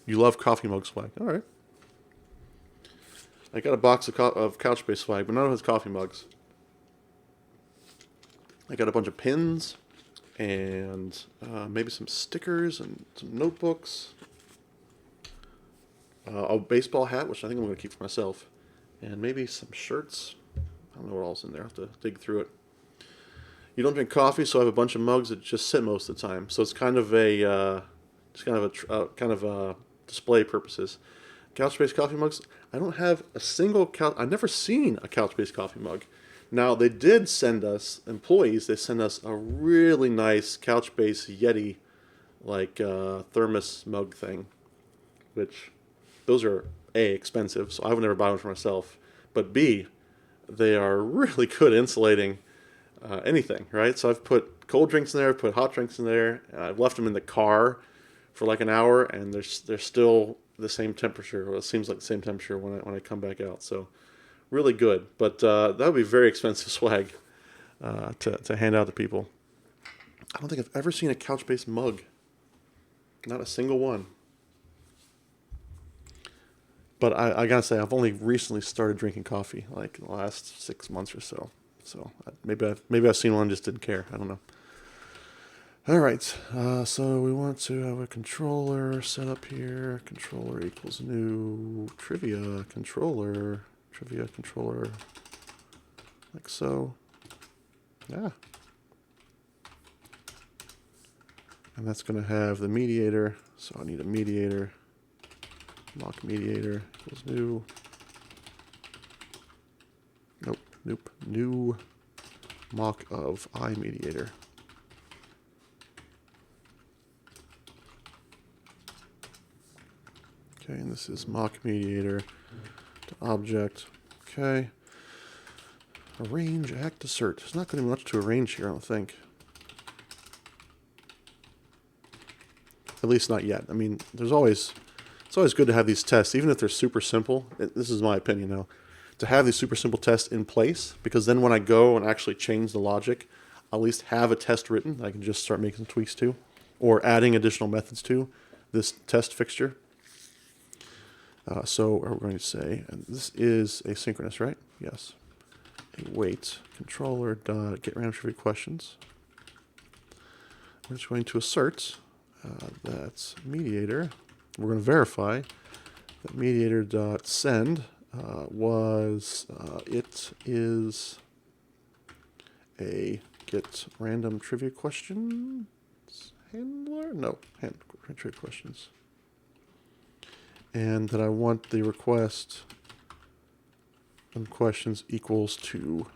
You love coffee mug swag, all right. I got a box of Couchbase swag, but none of it's coffee mugs. I got a bunch of pins and maybe some stickers and some notebooks. A baseball hat, which I think I'm going to keep for myself. And maybe some shirts. I don't know what else in there. I'll have to dig through it. You don't drink coffee, so I have a bunch of mugs that just sit most of the time. So it's kind of a display purposes. Couchbase coffee mugs. I don't have a single I've never seen a Couchbase coffee mug. Now they did send us employees. They sent us a really nice Couchbase Yeti like thermos mug thing, which those are A, expensive, so I would never buy one for myself, but B, they are really good insulating anything, right? So I've put cold drinks in there, I've put hot drinks in there, and I've left them in the car for like an hour, and they're still the same temperature. Well, it seems like the same temperature when I come back out. So really good, but that would be very expensive swag to hand out to people. I don't think I've ever seen a Couchbase mug. Not a single one. But I gotta say, I've only recently started drinking coffee, like in the last 6 months or so. So maybe I've seen one and just didn't care. I don't know. All right, so we want to have a controller set up here. Controller equals new trivia controller, like so. Yeah. And that's going to have the mediator. So I need a mediator. Mock mediator equals new. Nope. New mock of iMediator. Okay, and this is mock mediator to object. Okay. Arrange, act, assert. There's not going to be much to arrange here, I don't think. At least not yet. I mean, it's always good to have these tests, even if they're super simple. This is my opinion now. To have these super simple tests in place, because then when I go and actually change the logic, I'll at least have a test written that I can just start making some tweaks to, or adding additional methods to this test fixture. So we're going to say, and this is asynchronous, right? Yes. Await controller dot get random trivia questions. We're just going to assert that's mediator. We're going to verify that mediator dot send was it is a get random trivia questions handler. No, trivia questions. And that I want the request and questions equals to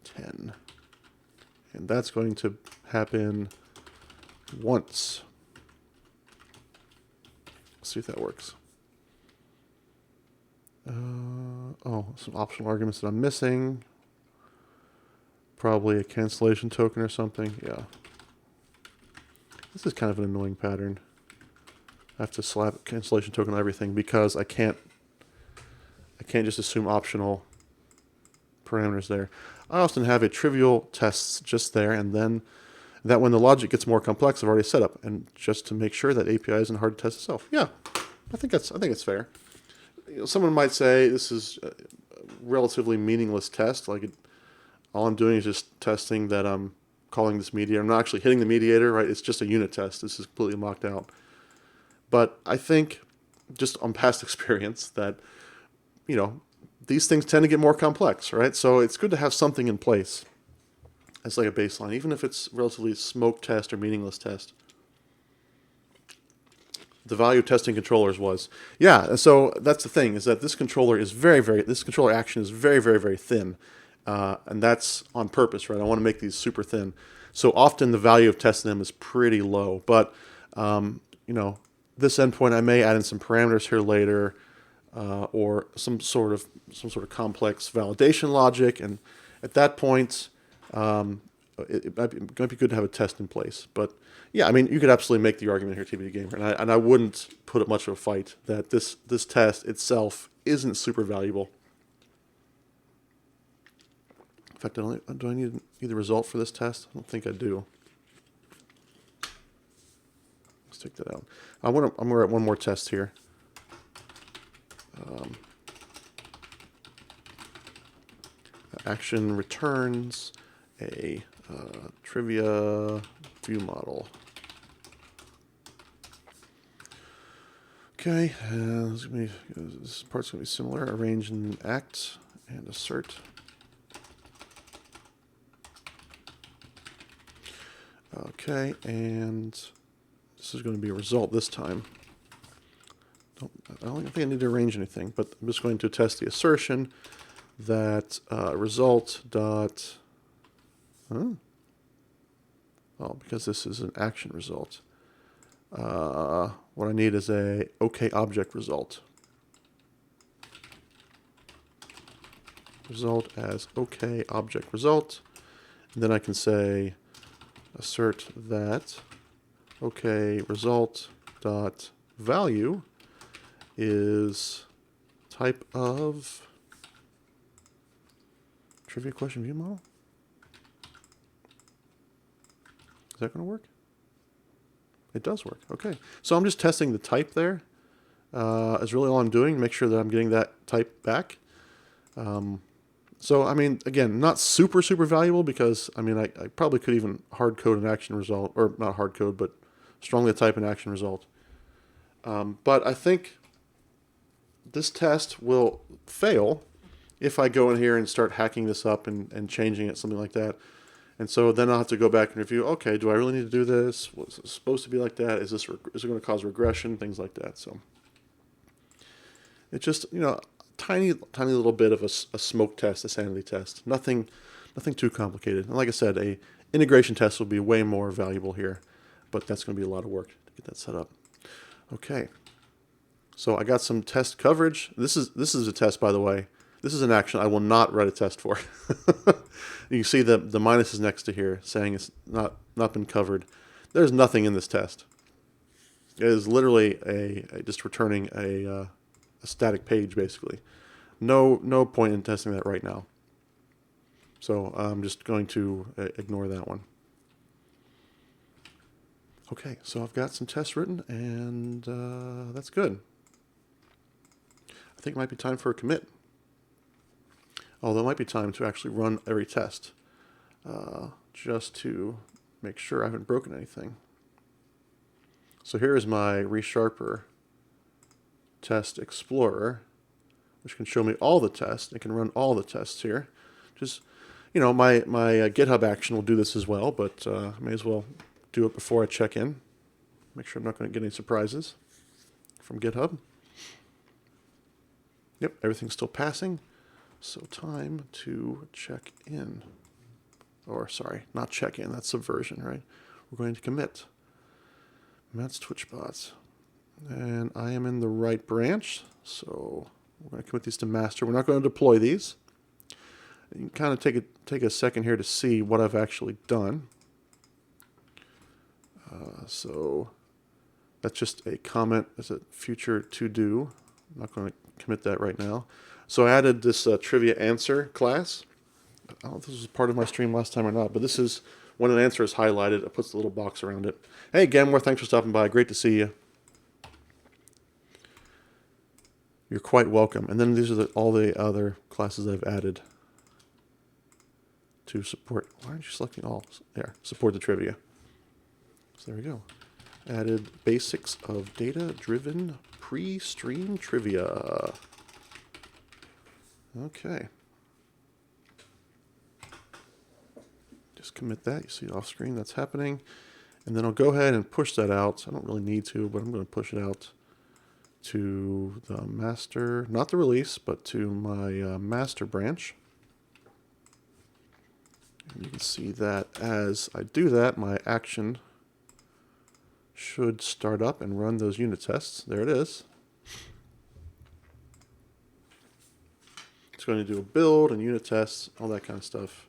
10. And that's going to happen once. Let's see if that works. Some optional arguments that I'm missing. Probably a cancellation token or something. Yeah. This is kind of an annoying pattern. I have to slap a cancellation token on everything because I can't just assume optional parameters there. I often have a trivial tests just there, and then that when the logic gets more complex, I've already set up, and just to make sure that API isn't hard to test itself. Yeah, I think it's fair. You know, someone might say this is a relatively meaningless test. Like all I'm doing is just testing that I'm calling this mediator. I'm not actually hitting the mediator, right? It's just a unit test. This is completely mocked out. But I think, just on past experience, that, you know, these things tend to get more complex, right? So it's good to have something in place as like a baseline, even if it's relatively smoke test or meaningless test. The value of testing controllers was, yeah, so that's the thing, is that this controller is this controller action is very, very, very thin. And that's on purpose, right? I want to make these super thin. So often the value of testing them is pretty low. But, you know, this endpoint, I may add in some parameters here later, or some sort of complex validation logic, and at that point, it might be good to have a test in place. But yeah, I mean, you could absolutely make the argument here, TBD Gamer, and I wouldn't put up much of a fight that this test itself isn't super valuable. In fact, do I need the result for this test? I don't think I do. Let's take that out. I'm going to write one more test here. Action returns a trivia view model. Okay, this part's going to be similar. Arrange and act and assert. Okay, and this is going to be a result this time. I don't think I need to arrange anything, but I'm just going to test the assertion that result dot, oh, because this is an action result. What I need is a OK object result. Result as OK object result. And then I can say assert that OK result dot value is type of trivia question view model. Is that going to work? It does work. Okay. So I'm just testing the type there. Is really all I'm doing. Make sure that I'm getting that type back. So, I mean, again, not super valuable because, I mean, I probably could even hard code an action result, or not hard code, but strongly type an action result. But I think this test will fail if I go in here and start hacking this up and changing it, something like that. And so then I'll have to go back and review, okay, do I really need to do this? Was it supposed to be like that? Is it going to cause regression? Things like that. So it's just, you know, tiny little bit of a smoke test, a sanity test. Nothing too complicated. And like I said, a integration test will be way more valuable here, but that's going to be a lot of work to get that set up. Okay. So I got some test coverage. This is a test, by the way. This is an action I will not write a test for. You can see the minus is next to here, saying it's not been covered. There's nothing in this test. It is literally just returning a static page, basically. No point in testing that right now. So I'm just going to ignore that one. Okay, so I've got some tests written, and that's good. I think it might be time for a commit. Although it might be time to actually run every test, just to make sure I haven't broken anything. So here is my ReSharper test explorer, which can show me all the tests. It can run all the tests here. Just, you know, my GitHub action will do this as well, but I may as well do it before I check in. Make sure I'm not going to get any surprises from GitHub. Yep, everything's still passing. So time to check in. Or sorry, not check in, that's Subversion, right? We're going to commit. Matt's TwitchBots. And I am in the right branch, so we're going to commit these to master. We're not going to deploy these. You can kind of take a second here to see what I've actually done. So that's just a comment as a future to do. I'm not going to commit that right now. So I added this trivia answer class. I don't know if this was part of my stream last time or not, but this is when an answer is highlighted, it puts a little box around it. Hey, Gamware, thanks for stopping by. Great to see you. You're quite welcome. And then these are all the other classes that I've added to support. Why aren't you selecting all? There, support the trivia. So there we go. Added basics of data-driven pre-stream trivia. Okay. Just commit that. You see it off screen. That's happening. And then I'll go ahead and push that out. I don't really need to, but I'm going to push it out to the master, not the release, but to my master branch. And you can see that as I do that, my action should start up and run those unit tests. There it is. It's going to do a build and unit tests, all that kind of stuff,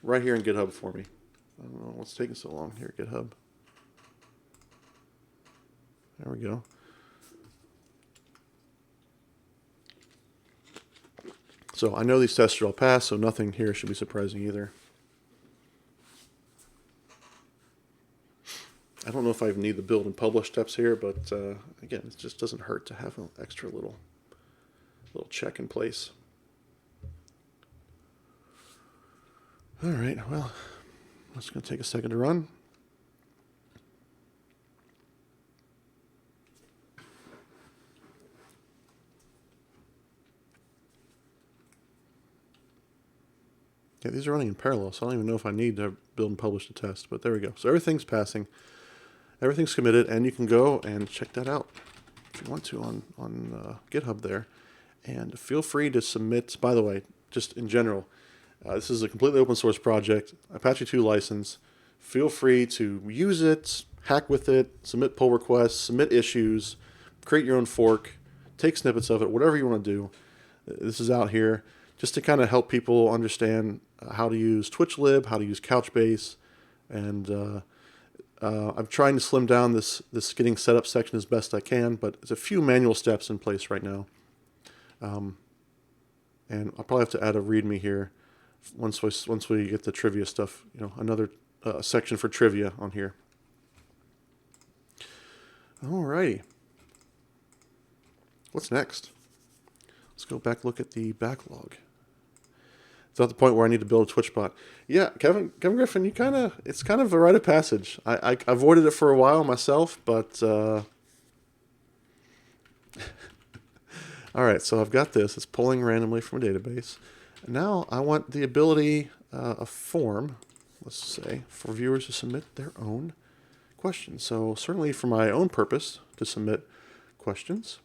right here in GitHub for me. I don't know what's taking so long here, GitHub. There we go. So I know these tests are all passed, so nothing here should be surprising either. I don't know if I even need the build and publish steps here, but again, it just doesn't hurt to have an extra little check in place. All right, well, that's going to take a second to run. Yeah, these are running in parallel, so I don't even know if I need to build and publish the test, but there we go. So everything's passing, everything's committed, and you can go and check that out. if you want to, on GitHub there. And feel free to submit, by the way, just in general, this is a completely open source project, Apache 2 license. Feel free to use it, hack with it, submit pull requests, submit issues, create your own fork, take snippets of it, whatever you want to do. This is out here just to kind of help people understand how to use TwitchLib, how to use Couchbase, and I'm trying to slim down this getting set up section as best I can, but there's a few manual steps in place right now. And I'll probably have to add a README here once we get the trivia stuff. Another section for trivia on here. Alrighty. What's next? Let's go back, look at the backlog. It's at the point where I need to build a Twitch bot. Yeah, Kevin Griffin, it's kind of a rite of passage. I avoided it for a while myself, but all right, so I've got this. It's pulling randomly from a database. Now I want the ability, a form, let's say, for viewers to submit their own questions. So certainly for my own purpose to submit questions,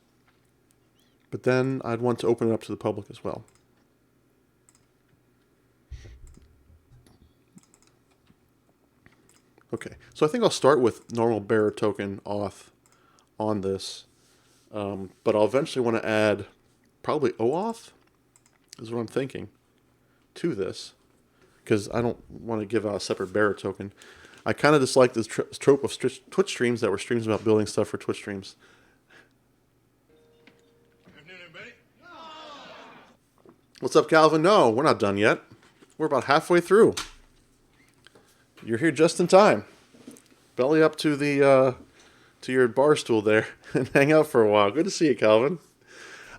but then I'd want to open it up to the public as well. Okay, so I think I'll start with normal bearer token auth on this, but I'll eventually want to add probably OAuth, is what I'm thinking, to this, because I don't want to give out a separate bearer token. I kind of dislike this trope of Twitch streams that were streams about building stuff for Twitch streams. What's up, Calvin? No, we're not done yet. We're about halfway through. You're here just in time. Belly up to the to your bar stool there and hang out for a while. Good to see you, Calvin.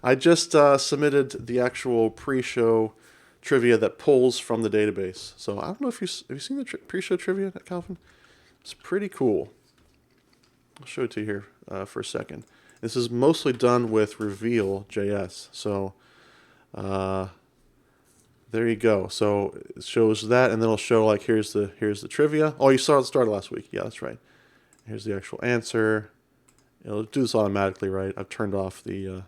I just submitted the actual pre-show trivia that pulls from the database. So I don't know if have you seen the pre-show trivia, Calvin? It's pretty cool. I'll show it to you here for a second. This is mostly done with Reveal.js. So there you go. So it shows that, and then it'll show like here's the trivia. Oh, you saw it started last week. Yeah, that's right. Here's the actual answer. It'll do this automatically, right? I've turned off the.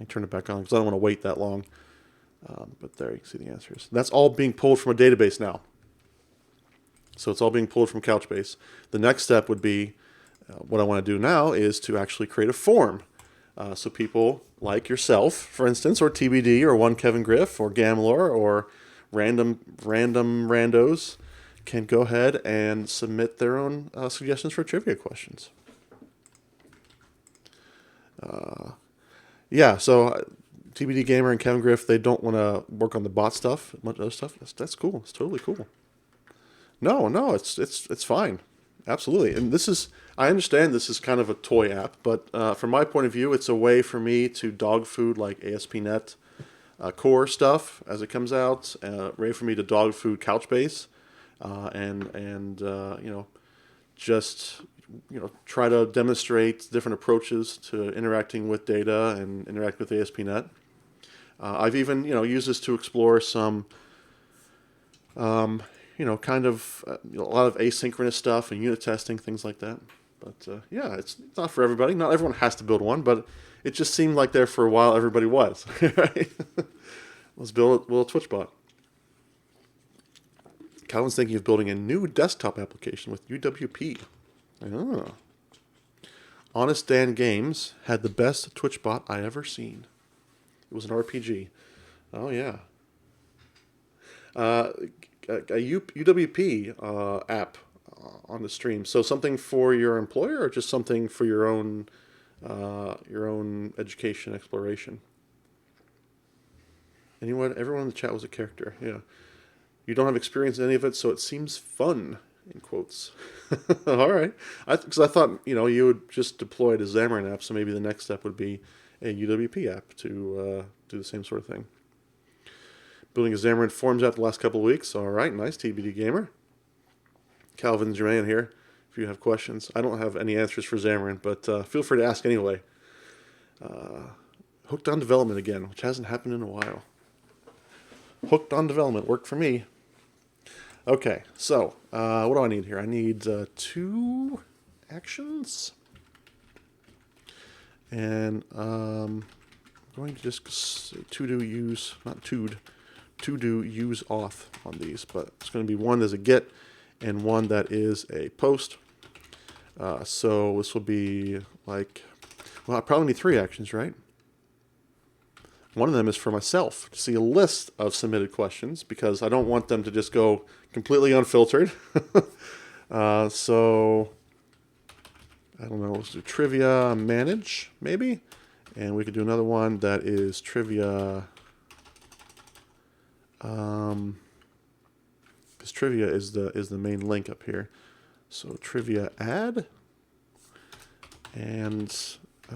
I turned it back on because I don't want to wait that long. But there you can see the answers. That's all being pulled from a database now. So it's all being pulled from Couchbase. The next step would be what I want to do now is to actually create a form. So people like yourself, for instance, or TBD, or one Kevin Griff, or Gamlor, or random randos can go ahead and submit their own suggestions for trivia questions. Yeah, so TBD Gamer and Kevin Griff, they don't want to work on the bot stuff, much other stuff. That's cool. It's totally cool. No, it's fine. Absolutely. And this is, I understand this is kind of a toy app, but from my point of view, it's a way for me to dog food like ASP.NET core stuff as it comes out, a way for me to dog food Couchbase, and just try to demonstrate different approaches to interacting with data and interact with ASP.NET. I've even used this to explore some kind of a lot of asynchronous stuff and unit testing, things like that. But yeah, it's not for everybody. Not everyone has to build one, but it just seemed like there for a while everybody was. Right? Let's build a Twitch bot. Calvin's thinking of building a new desktop application with UWP. Oh. Honest Dan Games had the best Twitch bot I ever seen. It was an RPG. Oh yeah. A UWP app on the stream. So something for your employer, or just something for your own education exploration. Everyone in the chat was a character. Yeah. You don't have experience in any of it, so it seems fun. In quotes. All right. Because I thought you would just deploy a Xamarin app, so maybe the next step would be a UWP app to do the same sort of thing. Building a Xamarin Forms app the last couple of weeks. All right, nice, TBD Gamer. Calvin Germain here, if you have questions. I don't have any answers for Xamarin, but feel free to ask anyway. Hooked on development again, which hasn't happened in a while. Hooked on development worked for me. Okay, so what do I need here? I need 2 actions. And I'm going to just say to-do use, not to-do use auth on these, but it's going to be one as a get and one that is a post. So this will be like, well, I probably need 3 actions, right? One of them is for myself to see a list of submitted questions because I don't want them to just go completely unfiltered. So I don't know, let's do trivia manage maybe, and we could do another one that is trivia. Because trivia is the main link up here. So trivia add, and I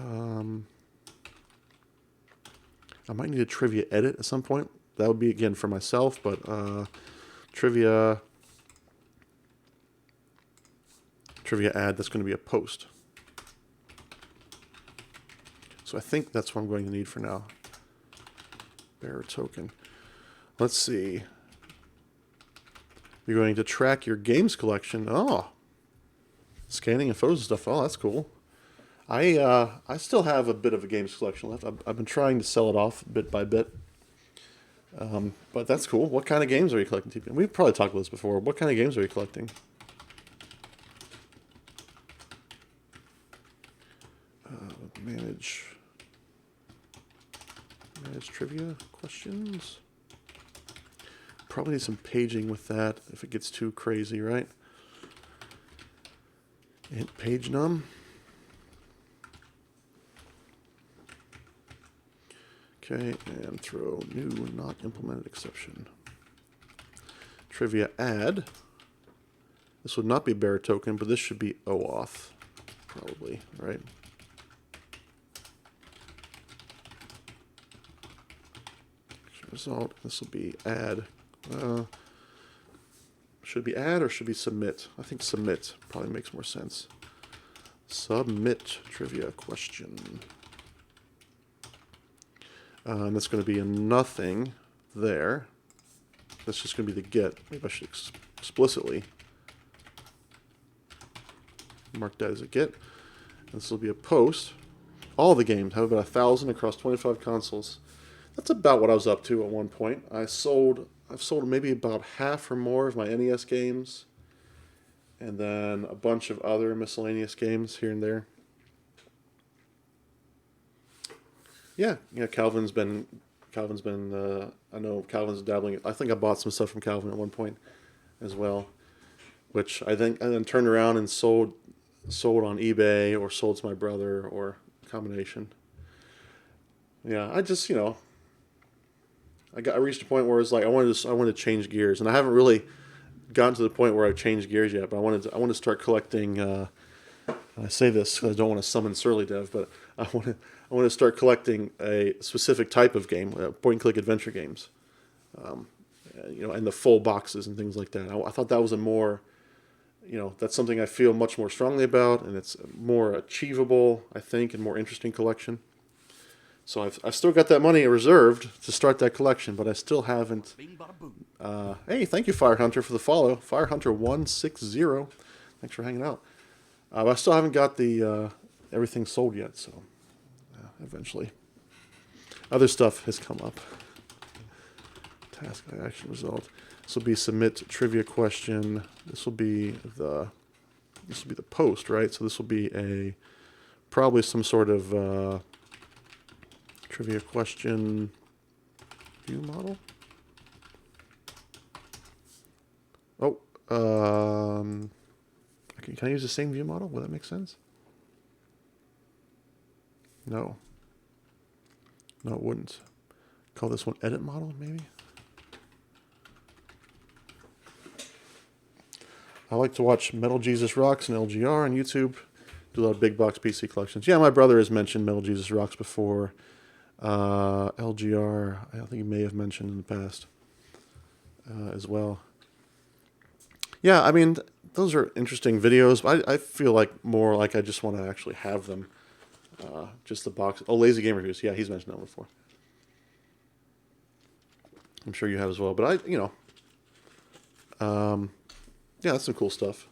might need a trivia edit at some point. That would be again for myself, but trivia add, that's going to be a post. So I think that's what I'm going to need for now. Bearer token. Let's see. You're going to track your games collection. Oh, scanning and photos and stuff. Oh, that's cool. I still have a bit of a games collection left. I've been trying to sell it off bit by bit. But that's cool. What kind of games are you collecting? We've probably talked about this before. What kind of games are you collecting? Manage trivia questions. Probably need some paging with that if it gets too crazy, right? Int page num. Okay, and throw new not implemented exception. Trivia add. This would not be bearer token, but this should be OAuth, probably, right? Result. This will be add. Should be add or should be submit? I think submit probably makes more sense. Submit trivia question. And that's going to be a nothing there. That's just going to be the get. Maybe I should explicitly mark that as a get. And this will be a post. All the games have about 1,000 across 25 consoles. That's about what I was up to at one point. I've sold maybe about half or more of my NES games, and then a bunch of other miscellaneous games here and there. Yeah, Calvin's been. I know Calvin's dabbling. I think I bought some stuff from Calvin at one point, as well, which I think I then turned around and sold on eBay or sold to my brother or a combination. Yeah, I just I reached a point where it's like I wanted to change gears, and I haven't really gotten to the point where I've changed gears yet. But I want to start collecting. I say this because I don't want to summon Surly Dev, but I want to start collecting a specific type of game, point-and-click adventure games, and the full boxes and things like that. I thought that was a more, that's something I feel much more strongly about, and it's more achievable, I think, and more interesting collection. So I've still got that money reserved to start that collection, but I still haven't. Hey, thank you, Fire Hunter, for the follow. Fire Hunter 160. Thanks for hanging out. I still haven't got the everything sold yet, so eventually. Other stuff has come up. Task action result. This will be submit trivia question. This will be the post, right? So this will be probably some sort of trivia question view model. Oh, can I use the same view model? Would that make sense? No. No, it wouldn't. Call this one edit model, maybe? I like to watch Metal Jesus Rocks and LGR on YouTube. Do a lot of big box PC collections. Yeah, my brother has mentioned Metal Jesus Rocks before. LGR, I think he may have mentioned in the past as well. Yeah, I mean, those are interesting videos. I feel like more like I just want to actually have them. Just the box. Oh, Lazy Game Reviews. Yeah, he's mentioned that before. I'm sure you have as well. But yeah, that's some cool stuff.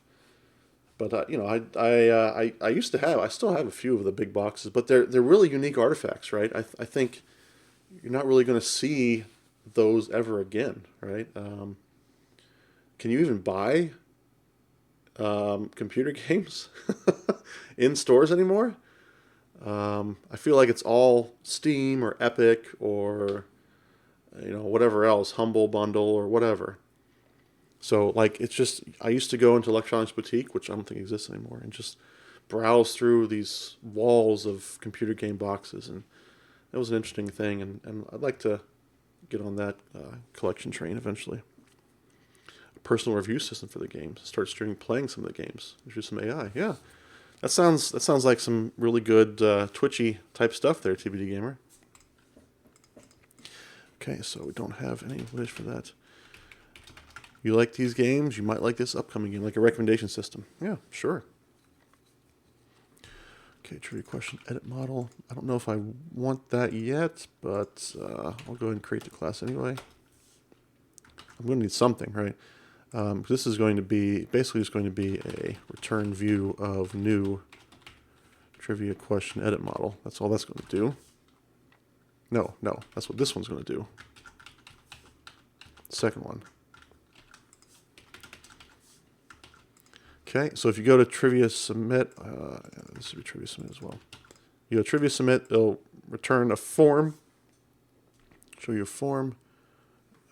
But you know, I used to have, I still have a few of the big boxes, but they're really unique artifacts, right? I think you're not really going to see those ever again, right? Can you even buy computer games in stores anymore? I feel like it's all Steam or Epic or whatever else, Humble Bundle or whatever. So like it's just I used to go into Electronics Boutique, which I don't think exists anymore, and just browse through these walls of computer game boxes, and that was an interesting thing, and I'd like to get on that collection train eventually. A personal review system for the games. Start streaming playing some of the games. There's some AI. Yeah, that sounds like some really good twitchy type stuff there, TBD Gamer. Okay, so we don't have any wish for that. You like these games? You might like this upcoming game, like a recommendation system. Yeah, sure. Okay, trivia question, edit model. I don't know if I want that yet, but I'll go ahead and create the class anyway. I'm going to need something, right? This is going to be, basically it's going to be a return view of new trivia question edit model. That's all that's going to do. No, that's what this one's going to do. The second one. Okay, so if you go to Trivia Submit, this would be Trivia Submit as well. You go to Trivia Submit, it'll return a form, show you a form,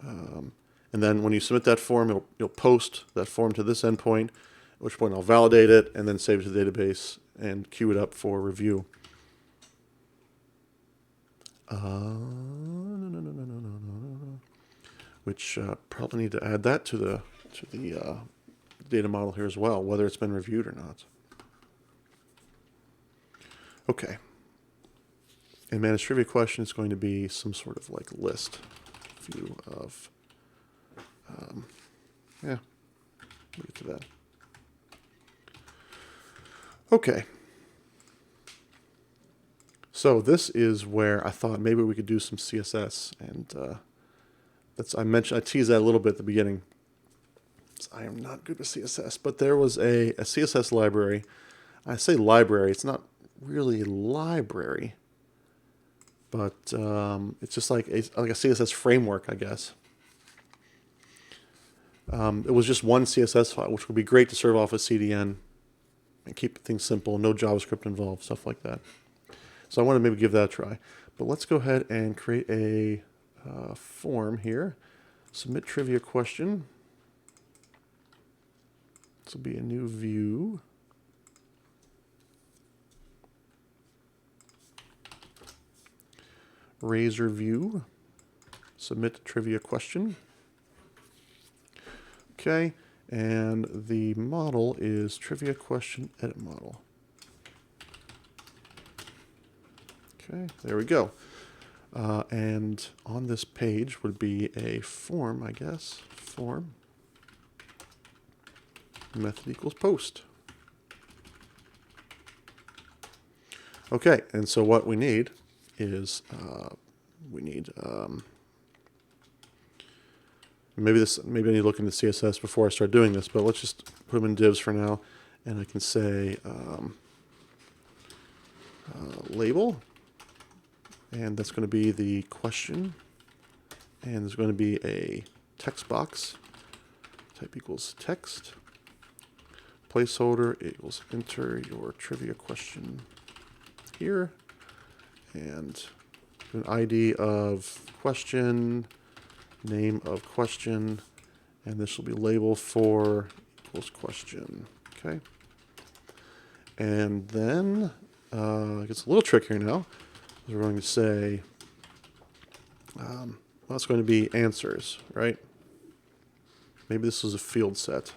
and then when you submit that form, you'll post that form to this endpoint, at which point I'll validate it and then save it to the database and queue it up for review. Which probably need to add that to the data model here as well, whether it's been reviewed or not. Okay. And managed trivia question is going to be some sort of like list view of, yeah, we'll get to that. Okay. So this is where I thought maybe we could do some CSS, and I teased that a little bit at the beginning. I am not good with CSS, but there was a CSS library. I say library, it's not really a library, but it's just like a CSS framework, I guess. It was just one CSS file, which would be great to serve off a CDN and keep things simple, no JavaScript involved, stuff like that. So I want to maybe give that a try. But let's go ahead and create a form here. Submit trivia question. This will be a new view. Razor view. Submit trivia question. Okay, and the model is trivia question edit model. Okay, there we go. And on this page would be a form, I guess. Form. Method equals post. Okay, and so what we need is maybe I need to look into CSS before I start doing this, but let's just put them in divs for now, and I can say label, and that's going to be the question, and there's going to be a text box. Type equals text. Placeholder equals enter your trivia question here, and an ID of question, name of question, and this will be label for equals question. Okay, and then it gets a little trickier now. We're going to say well, it's going to be answers, right? Maybe this is a field set.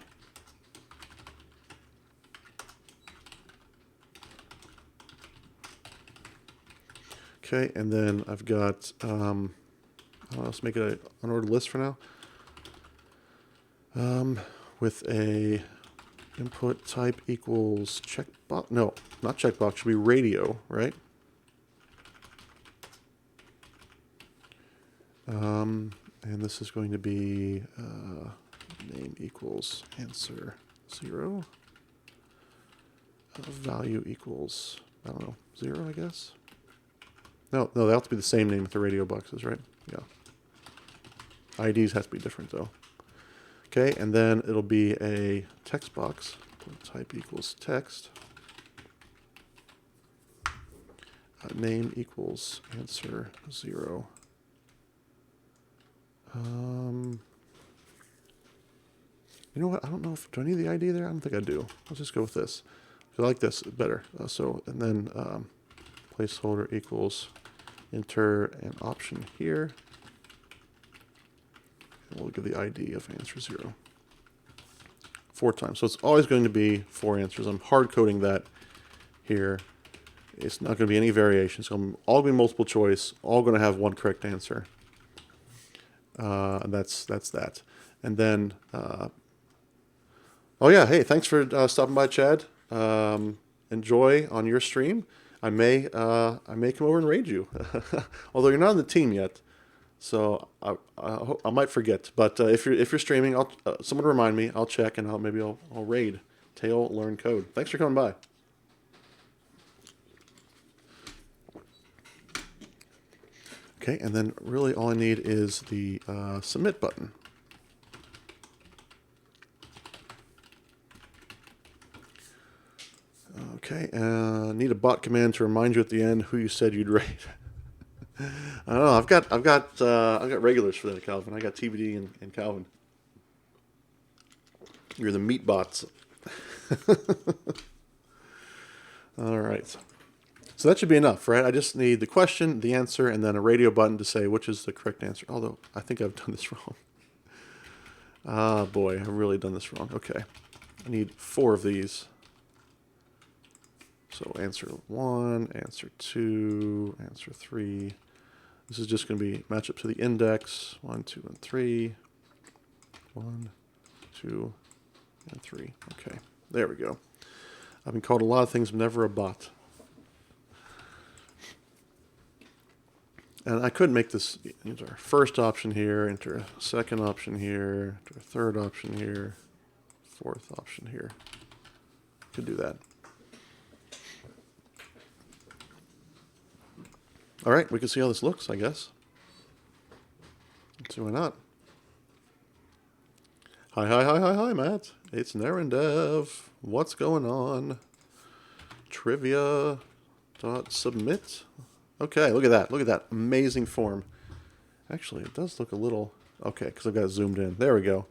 Okay, and then I've got, let's make it an unordered list for now. With a input type equals checkbox. No, not checkbox, should be radio, right? And this is going to be name equals answer 0. value equals, I don't know, 0, I guess. No, they have to be the same name with the radio boxes, right? Yeah. IDs has to be different though. Okay, and then it'll be a text box. Type equals text. Name equals answer 0. You know what? I don't know if, do I need the ID there? I don't think I do. Let's just go with this. I like this better. And then placeholder equals enter an option here. And we'll give the ID of answer 0. 4 times. So it's always going to be 4 answers. I'm hard coding that here. It's not going to be any variation. So I'm all going to be multiple choice, all going to have one correct answer. And that's that. And then, oh yeah, hey, thanks for stopping by, Chad. Enjoy on your stream. I may come over and raid you, although you're not on the team yet. So I might forget. But if you're streaming, someone remind me. I'll check and maybe I'll raid. Tail learn code. Thanks for coming by. Okay, and then really all I need is the submit button. Okay, need a bot command to remind you at the end who you said you'd rate. I don't know. I've got regulars for that, Calvin. I got TBD and Calvin. You're the meat bots. All right. So that should be enough, right? I just need the question, the answer, and then a radio button to say which is the correct answer. Although, I think I've done this wrong. Ah, boy, I've really done this wrong. Okay. I need 4 of these. So answer 1, answer 2, answer 3. This is just going to be match up to the index. 1, 2, and 3. 1, 2, and 3. Okay, there we go. I've been called a lot of things, but never a bot. And I could make this enter our first option here, enter a second option here, enter a third option here, fourth option here. Could do that. All right, we can see how this looks, I guess. Let's see why not. Hi, Matt. It's Narendev. What's going on? Trivia.submit. Okay, look at that. Look at that amazing form. Actually, it does look a little... Okay, because I've got it zoomed in. There we go.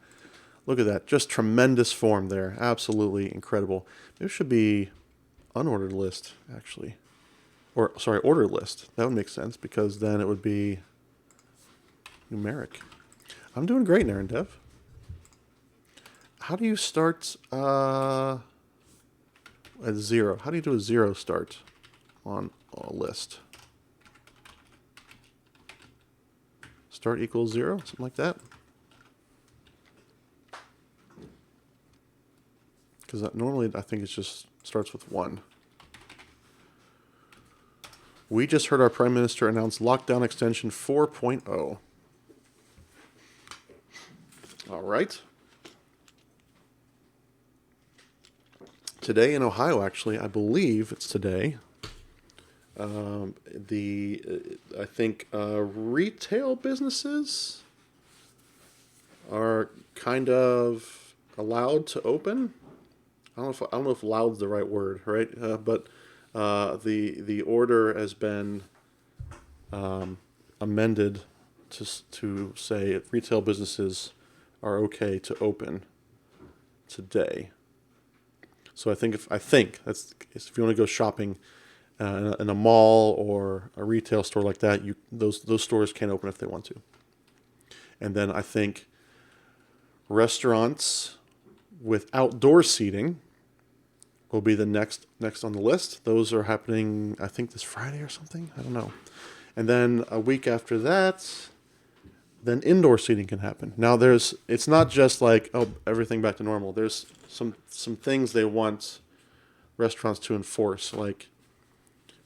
Look at that. Just tremendous form there. Absolutely incredible. Maybe it should be unordered list, actually. Or, sorry, ordered list. That would make sense, because then it would be numeric. I'm doing great, Narendev. How do you start at 0? How do you do a 0 start on a list? Start equals 0, something like that. Because normally I think it just starts with 1. We just heard our Prime Minister announce Lockdown Extension 4.0. All right. Today in Ohio, actually, I believe it's today. I think retail businesses are kind of allowed to open. I don't know if "loud's" the right word, right? But the order has been amended to say retail businesses are okay to open today. So I think that's if you want to go shopping in a mall or a retail store like that, those stores can open if they want to. And then I think restaurants with outdoor seating will be the next on the list. Those are happening, I think, this Friday or something. I don't know. And then a week after that, then indoor seating can happen. Now it's not just like, oh, everything back to normal. There's some things they want restaurants to enforce, like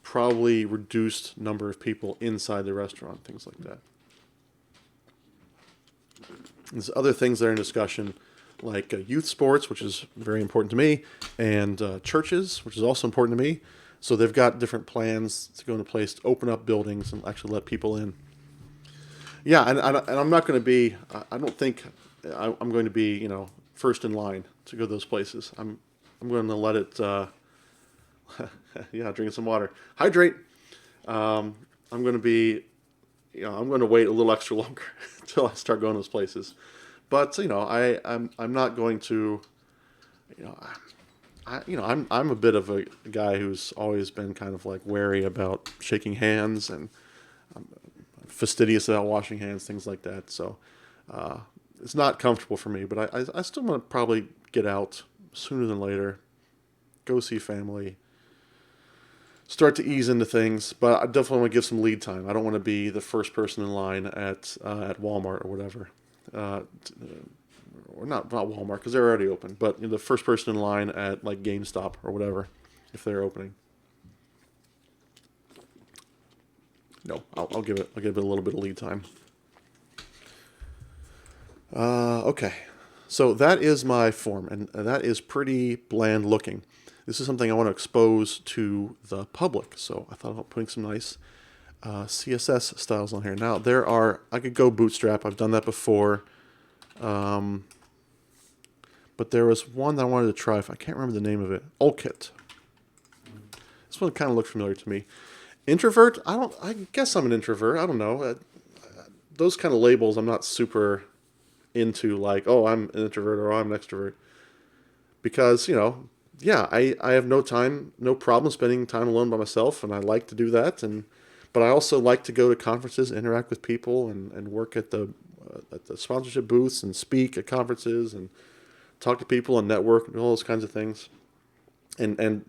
probably reduced number of people inside the restaurant, things like that. There's other things that are in discussion. like youth sports, which is very important to me, and churches, which is also important to me. So they've got different plans to go into place to open up buildings and actually let people in. Yeah, and I'm not going to be. I don't think I'm going to be, first in line to go to those places. I'm going to let it. Yeah, drinking some water. Hydrate. I'm going to be. I'm going to wait a little extra longer until I start going to those places. But I'm not going to. I'm a bit of a guy who's always been kind of like wary about shaking hands and fastidious about washing hands, things like that. So it's not comfortable for me, but I still want to probably get out sooner than later, go see family, start to ease into things. But I definitely want to give some lead time. I don't want to be the first person in line at Walmart or whatever. Or not Walmart because they're already open, but the first person in line at like GameStop or whatever, if they're opening. No, I'll give it a little bit of lead time. Okay, so that is my form, and that is pretty bland looking. This is something I want to expose to the public, so I thought about putting some nice CSS styles on here. Now I could go Bootstrap. I've done that before. But there was one that I wanted to try. I can't remember the name of it. Olkit. This one kind of looked familiar to me. Introvert? I guess I'm an introvert. I don't know. Those kind of labels I'm not super into, like, oh, I'm an introvert or oh, I'm an extrovert. Because, yeah, I have no problem spending time alone by myself, and I like to do that. But I also like to go to conferences, interact with people, and work at the sponsorship booths and speak at conferences and talk to people and network and all those kinds of things, and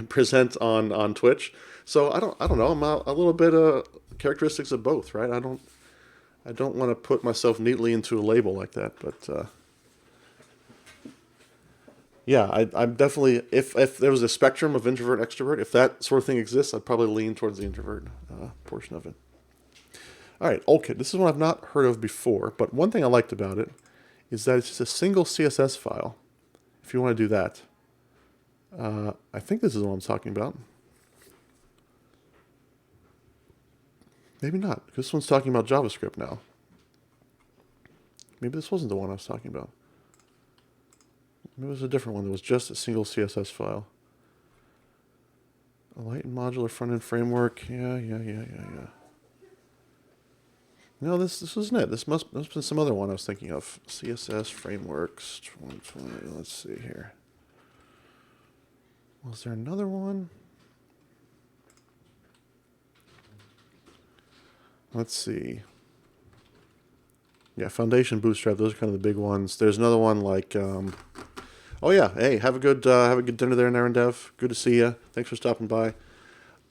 present on Twitch. So I don't know. I'm a little bit of characteristics of both, right? I don't want to put myself neatly into a label like that, but yeah, I'm definitely if there was a spectrum of introvert extrovert, if that sort of thing exists, I'd probably lean towards the introvert portion of it. All right, Olkit. This is one I've not heard of before, but one thing I liked about it is that it's just a single CSS file, if you want to do that. I think this is the one I'm talking about. Maybe not, because this one's talking about JavaScript now. Maybe this wasn't the one I was talking about. Maybe it was a different one that was just a single CSS file. A light and modular front-end framework. Yeah. No, this isn't it. This must have been some other one I was thinking of. CSS frameworks 2020. Let's see here. Was there another one? Let's see. Yeah, Foundation, Bootstrap. Those are kind of the big ones. There's another one like. Oh yeah. Hey, have a good dinner there in Aaron Dev. Good to see you. Thanks for stopping by.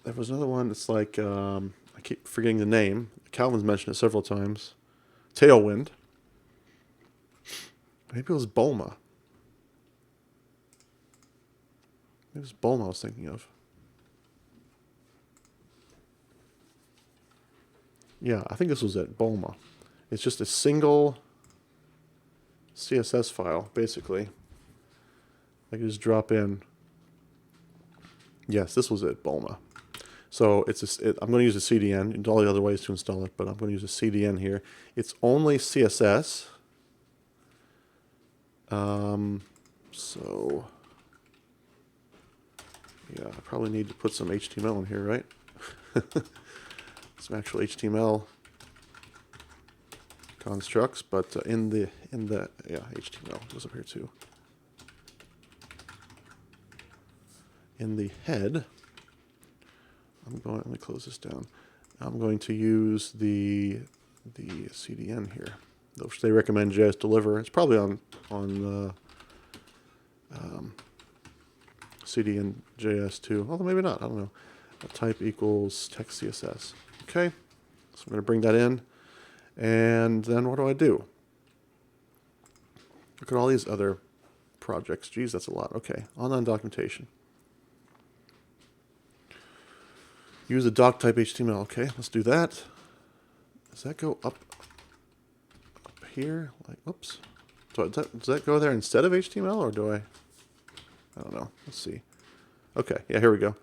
There was another one that's like. I keep forgetting the name. Calvin's mentioned it several times. Tailwind. Maybe it was Bulma. Maybe it was Bulma I was thinking of. Yeah, I think this was it. Bulma. It's just a single CSS file, basically. I can just drop in. Yes, this was it. Bulma. So I'm going to use a CDN. There's all the other ways to install it, but I'm going to use a CDN here. It's only CSS. So yeah, I probably need to put some HTML in here, right? Some actual HTML constructs, but in the HTML goes up here too. In the head. Let me close this down. I'm going to use the CDN here, which they recommend JS deliver. It's probably on CDN JS too, although maybe not. I don't know. Type equals text CSS. Okay, so I'm going to bring that in, and then what do? Look at all these other projects. Geez, that's a lot. Okay, online documentation. Use a doc type HTML. Okay, let's do that. Does that go up here? Like, oops. does that go there instead of HTML, or do I don't know. Let's see. Okay, yeah, here we go.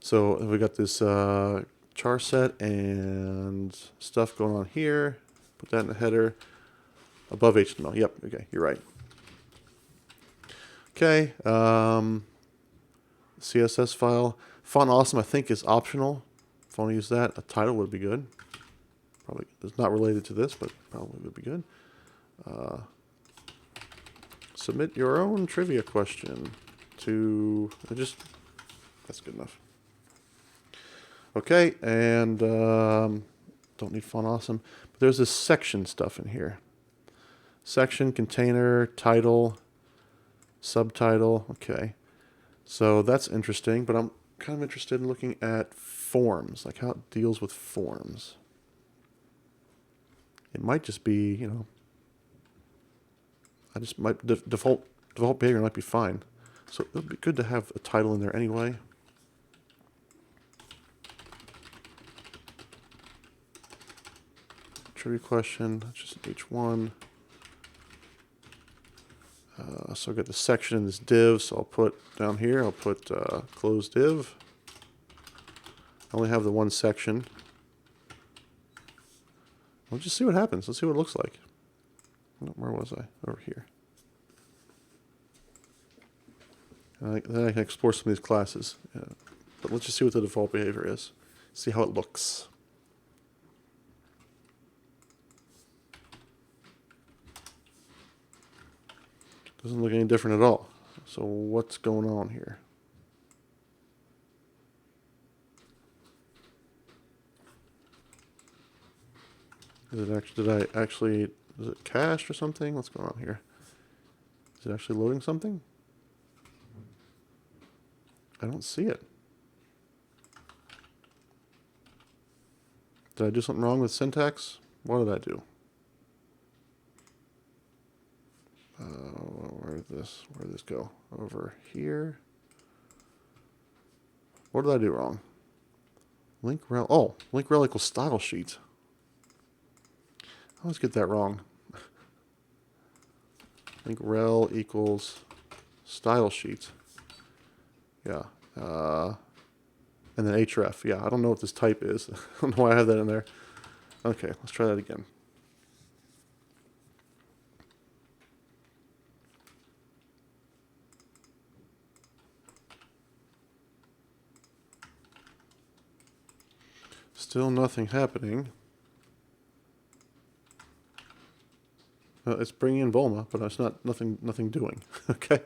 So we got this char set and stuff going on here. Put that in the header above HTML. Yep, okay, you're right. Okay, CSS file. Font awesome, I think, is optional. If I want to use that, a title would be good. Probably it's not related to this, but probably would be good. Submit your own trivia question to that's good enough. Okay, and don't need font awesome, but there's this section stuff in here. Section, container, title, subtitle. Okay, so that's interesting, but I'm kind of interested in looking at forms, like how it deals with forms. It might just be, you know, default behavior might be fine. So it would be good to have a title in there anyway. Trivia question, just H1. So I've got the section in this div, so I'll put down here, I'll put close div. I only have the one section. We'll just see what happens. Let's see what it looks like. Where was I? Over here. Then I can explore some of these classes. But let's just see what the default behavior is. See how it looks. Doesn't look any different at all. So what's going on here? Is it cached or something? What's going on here? Is it actually loading something? I don't see it. Did I do something wrong with syntax? What did I do? Where did this go? Over here. What did I do wrong? Link rel. Oh, link rel equals style sheet. I always get that wrong. Link rel equals style sheet. Yeah. And then href. Yeah, I don't know what this type is. I don't know why I have that in there. Okay, let's try that again. Still nothing happening. It's bringing in Bulma, but it's nothing doing. Okay,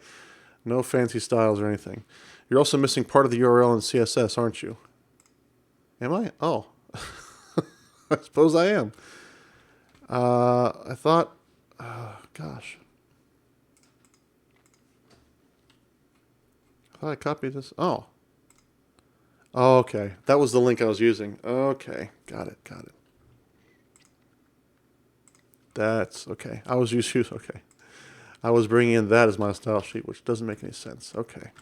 no fancy styles or anything. You're also missing part of the URL in CSS, aren't you? Am I? Oh, I suppose I am. I thought, gosh, I thought I copied this. Oh, okay, that was the link I was using. Okay, got it. That's okay. I was okay. I was bringing in that as my style sheet, which doesn't make any sense. Okay.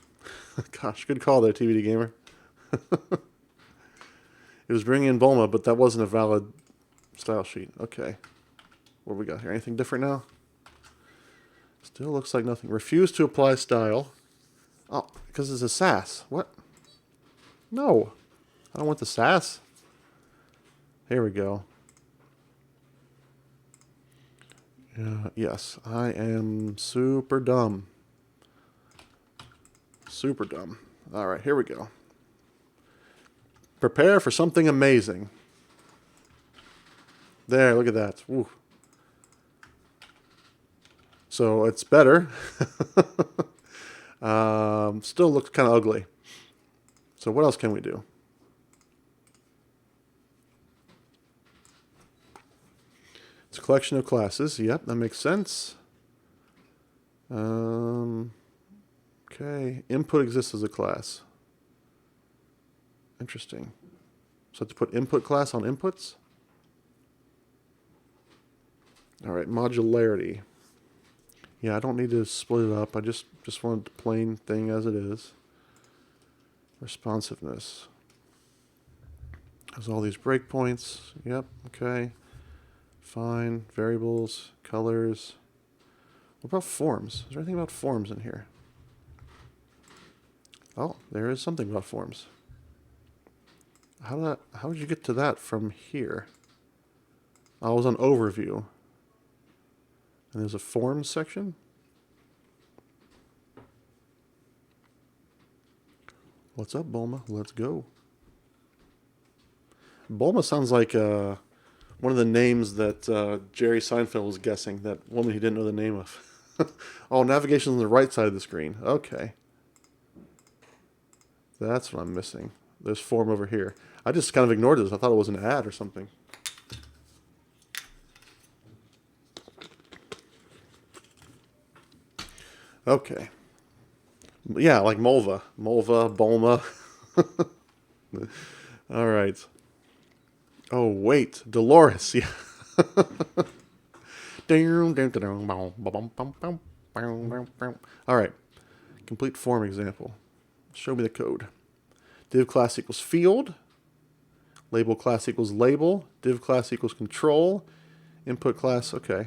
Gosh, good call there, TBD Gamer. It was bringing in Bulma, but that wasn't a valid style sheet. Okay. What do we got here? Anything different now? Still looks like nothing. Refuse to apply style. Oh, because it's a sass. What? No. I don't want the sass. Here we go. Yes, I am super dumb. Super dumb. All right, here we go. Prepare for something amazing. There, look at that. Woo. So it's better. Still looks kind of ugly. So what else can we do? It's a collection of classes. Yep, that makes sense. Okay, input exists as a class. Interesting. So I have to put input class on inputs? All right, modularity. Yeah, I don't need to split it up. I just want the plain thing as it is. Responsiveness. Has all these breakpoints. Yep, okay. Fine. Variables, colors. What about forms? Is there anything about forms in here? Oh, there is something about forms. How did you get to that from here? I was on overview. And there's a forms section. What's up, Bulma? Let's go. Bulma sounds like one of the names that Jerry Seinfeld was guessing, that woman he didn't know the name of. Oh, navigation's on the right side of the screen. Okay. That's what I'm missing. There's form over here. I just kind of ignored this. I thought it was an ad or something. Okay. Yeah, like Mulva. Mulva, Bulma. All right. Oh, wait. Dolores. Yeah. All right. Complete form example. Show me the code. Div class equals field. Label class equals label. Div class equals control. Input class, okay.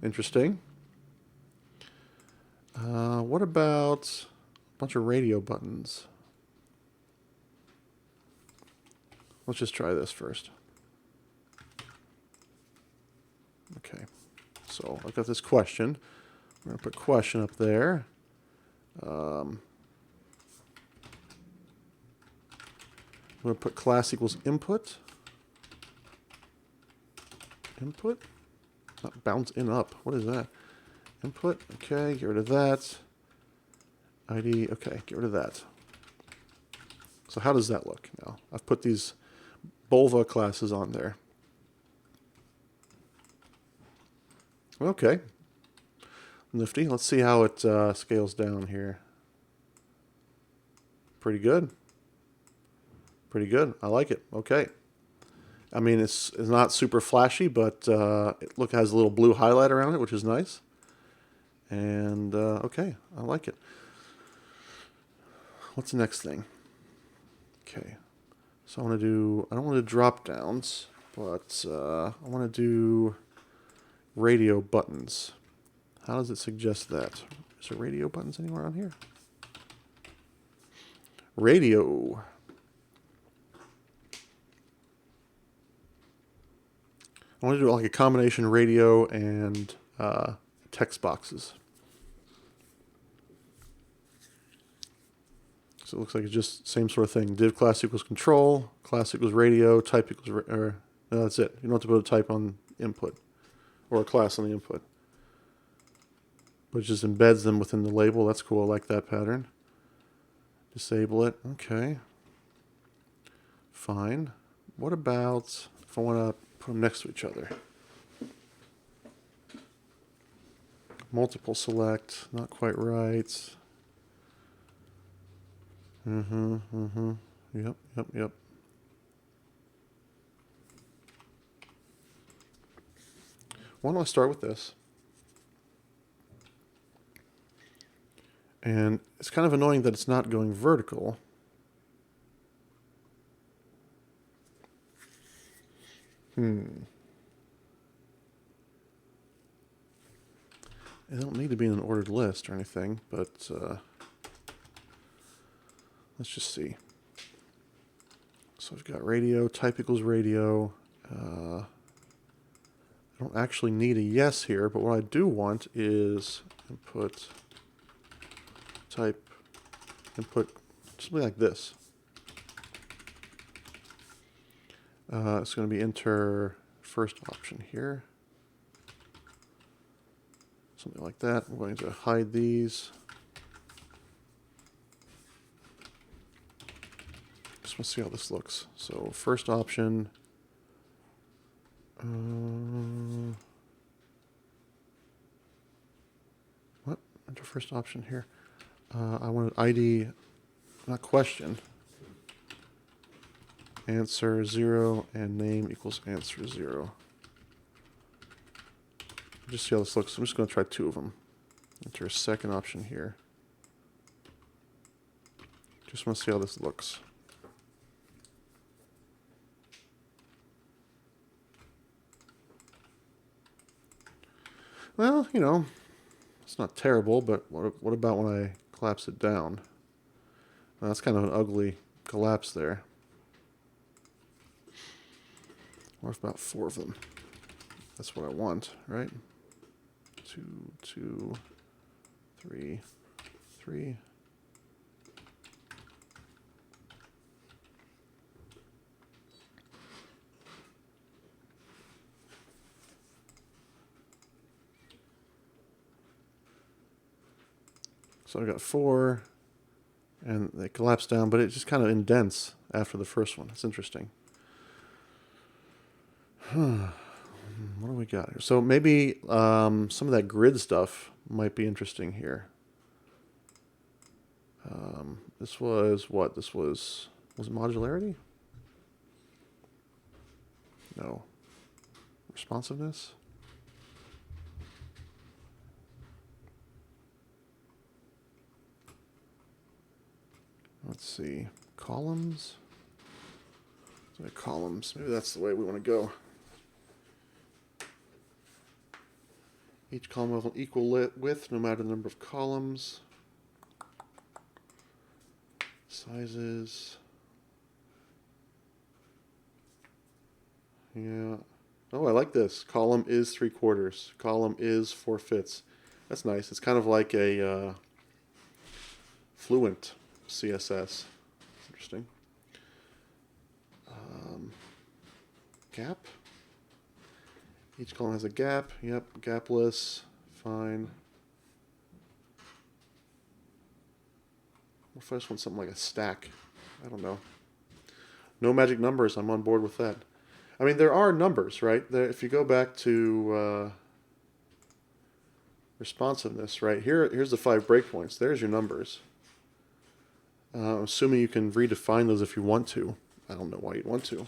Interesting. What about a bunch of radio buttons? Let's just try this first. Okay. So I've got this question. I'm going to put question up there. I'm going to put class equals input. Input? Not bounce in up. What is that? Input. Okay, get rid of that. ID. Okay, get rid of that. So how does that look now? I've put these Bulva classes on there. Okay. Nifty. Let's see how it scales down here. Pretty good. Pretty good. I like it. Okay. I mean, it's not super flashy, but it has a little blue highlight around it, which is nice. And okay, I like it. What's the next thing? Okay. So I don't want to do drop downs, but I want to do radio buttons. How does it suggest that? Is there radio buttons anywhere on here? Radio. I want to do like a combination radio and text boxes. So it looks like it's just same sort of thing. Div class equals control, class equals radio, type equals, no, that's it. You don't have to put a type on input or a class on the input. But it just embeds them within the label. That's cool. I like that pattern. Disable it. Okay. Fine. What about if I want to put them next to each other? Multiple select. Not quite right. Yep. Why don't I start with this? And it's kind of annoying that it's not going vertical. It don't need to be in an ordered list or anything, but let's just see. So I've got radio, type equals radio. I don't actually need a yes here, but what I do want is input type, input, something like this. It's going to be enter first option here. Something like that. I'm going to hide these. Just want to see how this looks. So first option. What? Enter first option here. I want an ID, not question. Answer 0 and name equals answer 0. Just see how this looks. I'm just going to try two of them. Enter a second option here. Just want to see how this looks. Well, you know, It's not terrible, but what about when I collapse it down? That's kind of an ugly collapse there. Or about 4 of them. That's what I want, right? 2, 2, 3, 3. So I got 4, and they collapse down, but it just kind of indents after the first one. It's interesting. What do we got here? So maybe some of that grid stuff might be interesting here. This was what? This was it modularity? No. Responsiveness? Let's see. Columns? Columns. Maybe that's the way we want to go. Each column will have an equal width, no matter the number of columns. Sizes. Yeah. Oh, I like this. Column is 3/4. Column is 4/5. That's nice. It's kind of like a fluent CSS. Interesting. Gap. Each column has a gap. Yep, gapless. Fine. What if I just want something like a stack? I don't know. No magic numbers. I'm on board with that. I mean, there are numbers, right? If you go back to responsiveness, right? Here's the 5 breakpoints. There's your numbers. Assuming you can redefine those if you want to. I don't know why you'd want to.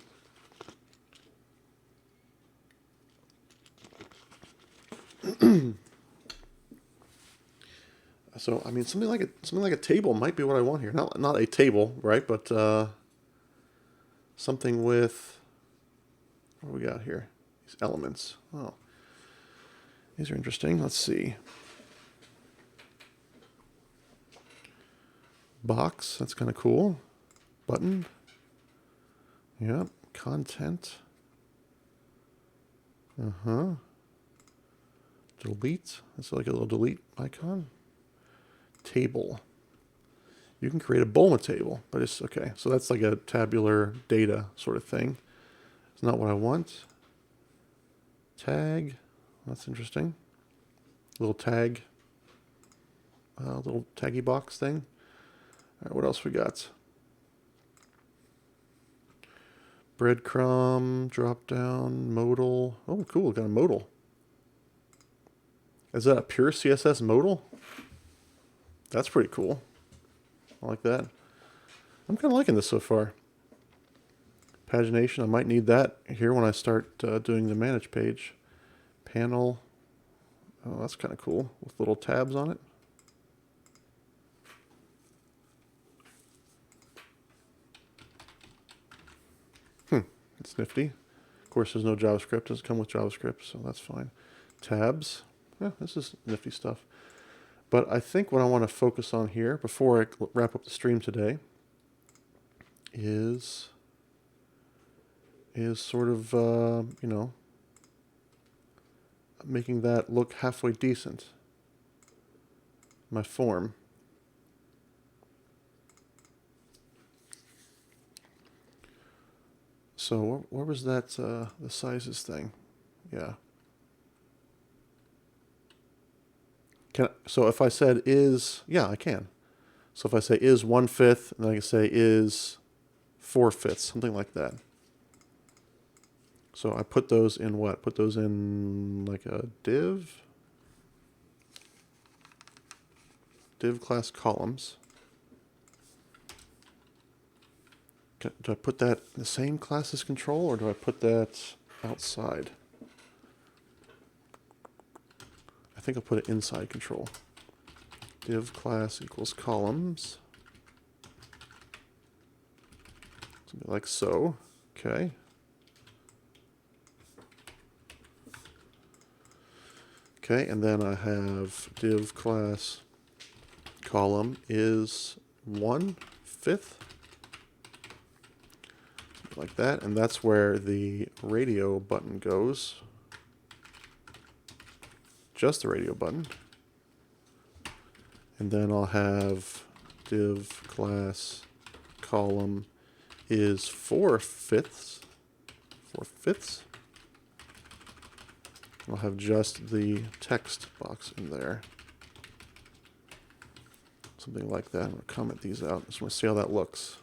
So I mean, something like a table might be what I want here. Not a table, right? But something with, what do we got here? These elements. Oh, these are interesting. Let's see. Box. That's kind of cool. Button. Yep. Content. Delete. That's like a little delete icon. Table. You can create a Bulma table, but it's okay. So that's like a tabular data sort of thing. It's not what I want. Tag. That's interesting. Little tag. Little taggy box thing. All right, what else we got? Breadcrumb, drop down, modal. Oh, cool. We got a modal. Is that a pure CSS modal? That's pretty cool. I like that. I'm kind of liking this so far. Pagination, I might need that here when I start doing the manage page. Panel. Oh, that's kind of cool with little tabs on it. It's nifty. Of course, there's no JavaScript. It doesn't come with JavaScript, so that's fine. Tabs. Yeah, this is nifty stuff. But I think what I want to focus on here before I wrap up the stream today is sort of, you know, making that look halfway decent. My form. So where was that, the sizes thing? Yeah. So if I said is, yeah, I can. So if I say is 1/5, and then I can say is 4/5, something like that. So I put those in what? Put those in like a div. Div class columns. Do I put that in the same class as control, or do I put that outside? I think I'll put it inside control. Div class equals columns. Something like so. Okay. Okay, and then I have div class column is 1/5. Like that, and that's where the radio button goes. Just the radio button. And then I'll have div class column is 4/5. 4/5. I'll have just the text box in there. Something like that. I'm going to comment these out. Just want to see how that looks.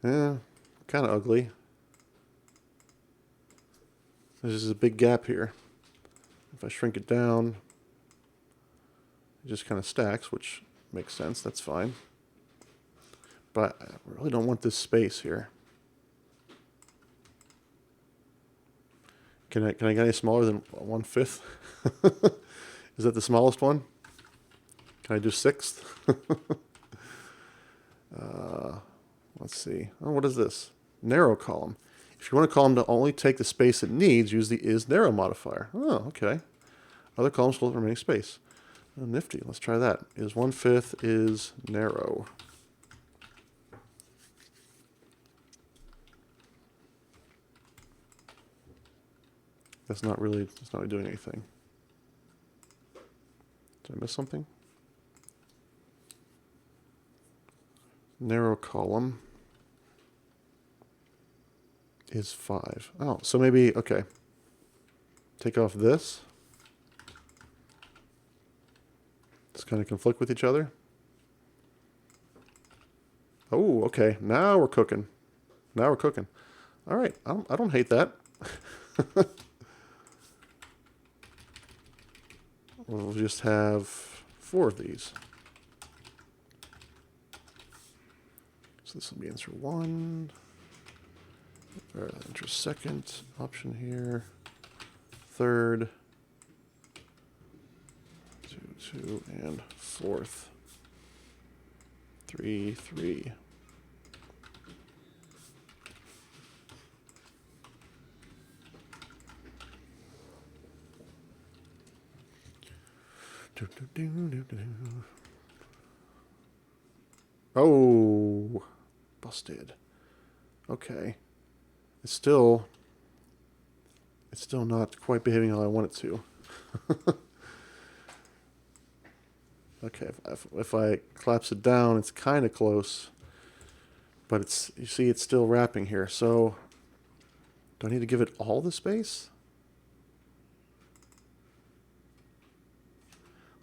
Yeah, kind of ugly. There's a big gap here. If I shrink it down, it just kind of stacks, which makes sense. That's fine. But I really don't want this space here. Can I get any smaller than 1/5? Is that the smallest one? Can I do 1/6? Let's see. Oh, what is this? Narrow column. If you want a column to only take the space it needs, use the isNarrow modifier. Oh, okay. Other columns will remain space. Oh, nifty. Let's try that. Is 1/5 is narrow. That's not really doing anything. Did I miss something? Narrow column is 5. Oh, so maybe, okay. Take off this. Just kind of conflict with each other. Oh, okay. Now we're cooking. Now we're cooking. All right. I don't hate that. We'll just have 4 of these. So this will be answer 1. Enter second option here. Third. 2, and fourth. 3, 3. Oh, busted. Okay. It's still not quite behaving how I want it to. Okay, if I collapse it down, it's kind of close, but you see it's still wrapping here. So do I need to give it all the space?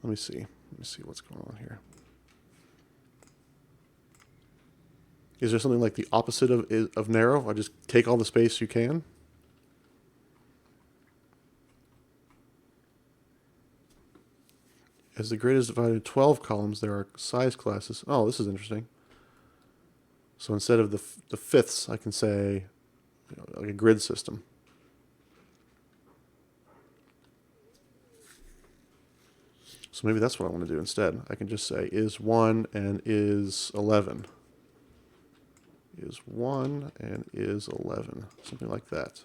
Let me see. Let me see what's going on here. Is there something like the opposite of narrow? I just take all the space you can? As the grid is divided into 12 columns, there are size classes. Oh, this is interesting. So instead of the fifths, I can say, you know, like a grid system. So maybe that's what I want to do instead. I can just say is 1 and is 11. Is 1 and is 11. Something like that.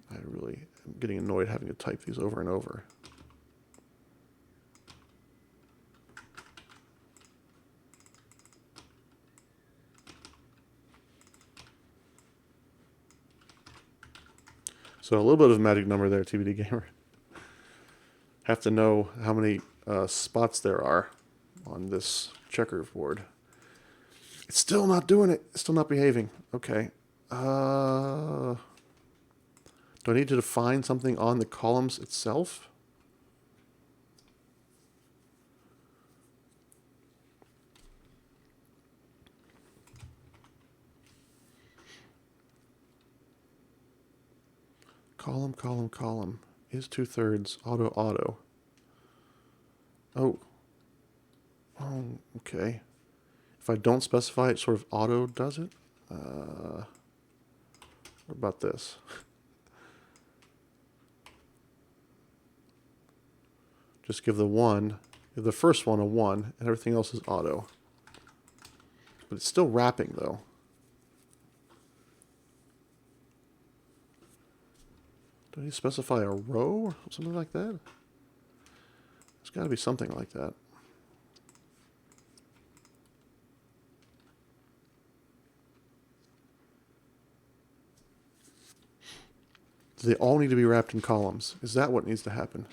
I really am getting annoyed having to type these over and over. So a little bit of a magic number there, TBD Gamer. Have to know how many spots there are on this checkerboard. It's still not doing it. It's still not behaving. Okay. Do I need to define something on the columns itself? Column, column, column. Is 2/3 auto, auto. Oh. Oh, okay. If I don't specify it, sort of auto does it. What about this? Just give the first one a 1, and everything else is auto. But it's still wrapping, though. Do I need to specify a row or something like that? There's got to be something like that. Do they all need to be wrapped in columns? Is that what needs to happen?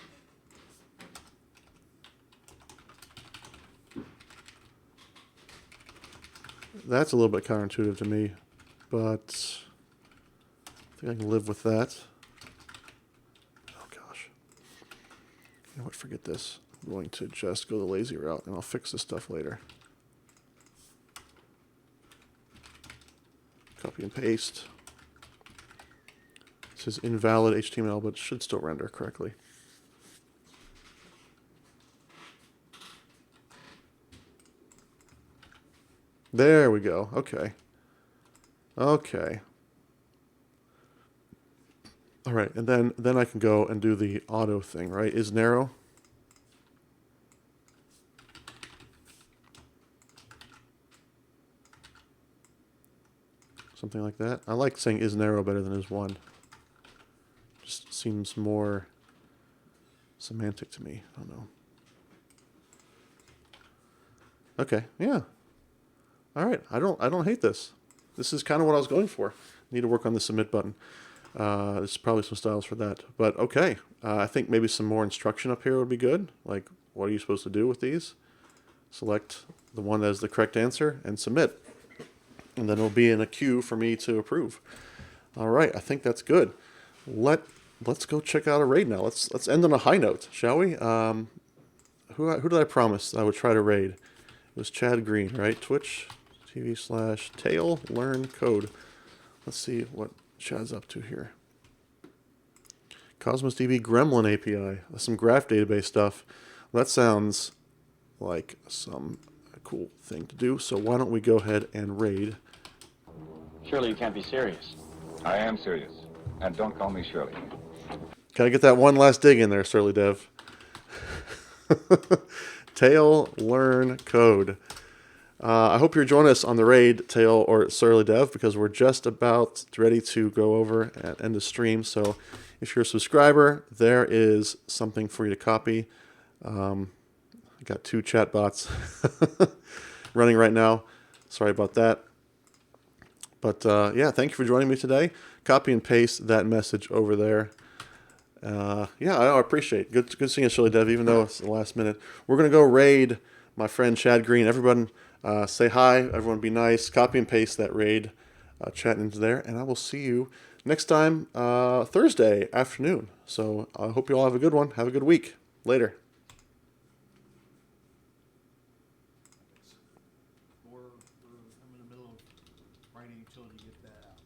That's a little bit counterintuitive to me, but I think I can live with that. Oh gosh. You know what, forget this. I'm going to just go the lazy route and I'll fix this stuff later. Copy and paste. This is invalid HTML, but it should still render correctly. There we go. Okay. Okay. All right, and then I can go and do the auto thing, right? Is narrow. Something like that. I like saying is narrow better than is one. Just seems more semantic to me. I don't know. Okay, yeah. All right, I don't hate this. This is kind of what I was going for. Need to work on the submit button. There's probably some styles for that. But okay, I think maybe some more instruction up here would be good. Like, what are you supposed to do with these? Select the one that is the correct answer and submit. And then it'll be in a queue for me to approve. All right, I think that's good. Let's go check out a raid now. Let's end on a high note, shall we? Who did I promise I would try to raid? It was Chad Green, right? Twitch TV/tail learn code. Let's see what Chad's up to here. Cosmos DB Gremlin API. That's some graph database stuff. Well, that sounds like some cool thing to do. So why don't we go ahead and raid? Surely you can't be serious. I am serious. And don't call me Shirley. Can I get that one last dig in there, Surly Dev? Tail learn code. I hope you're joining us on the raid, Tail or Surly Dev, because we're just about ready to go over and end the stream. So if you're a subscriber, there is something for you to copy. I got 2 chat bots running right now. Sorry about that. But yeah, thank you for joining me today. Copy and paste that message over there. Yeah, I appreciate it. Good seeing you, Shirley Dev, even though it's the last minute. We're going to go raid my friend Chad Green. Everyone say hi. Everyone be nice. Copy and paste that raid chat into there. And I will see you next time Thursday afternoon. So I hope you all have a good one. Have a good week. Later. I'm in the middle of writing utility to get that out.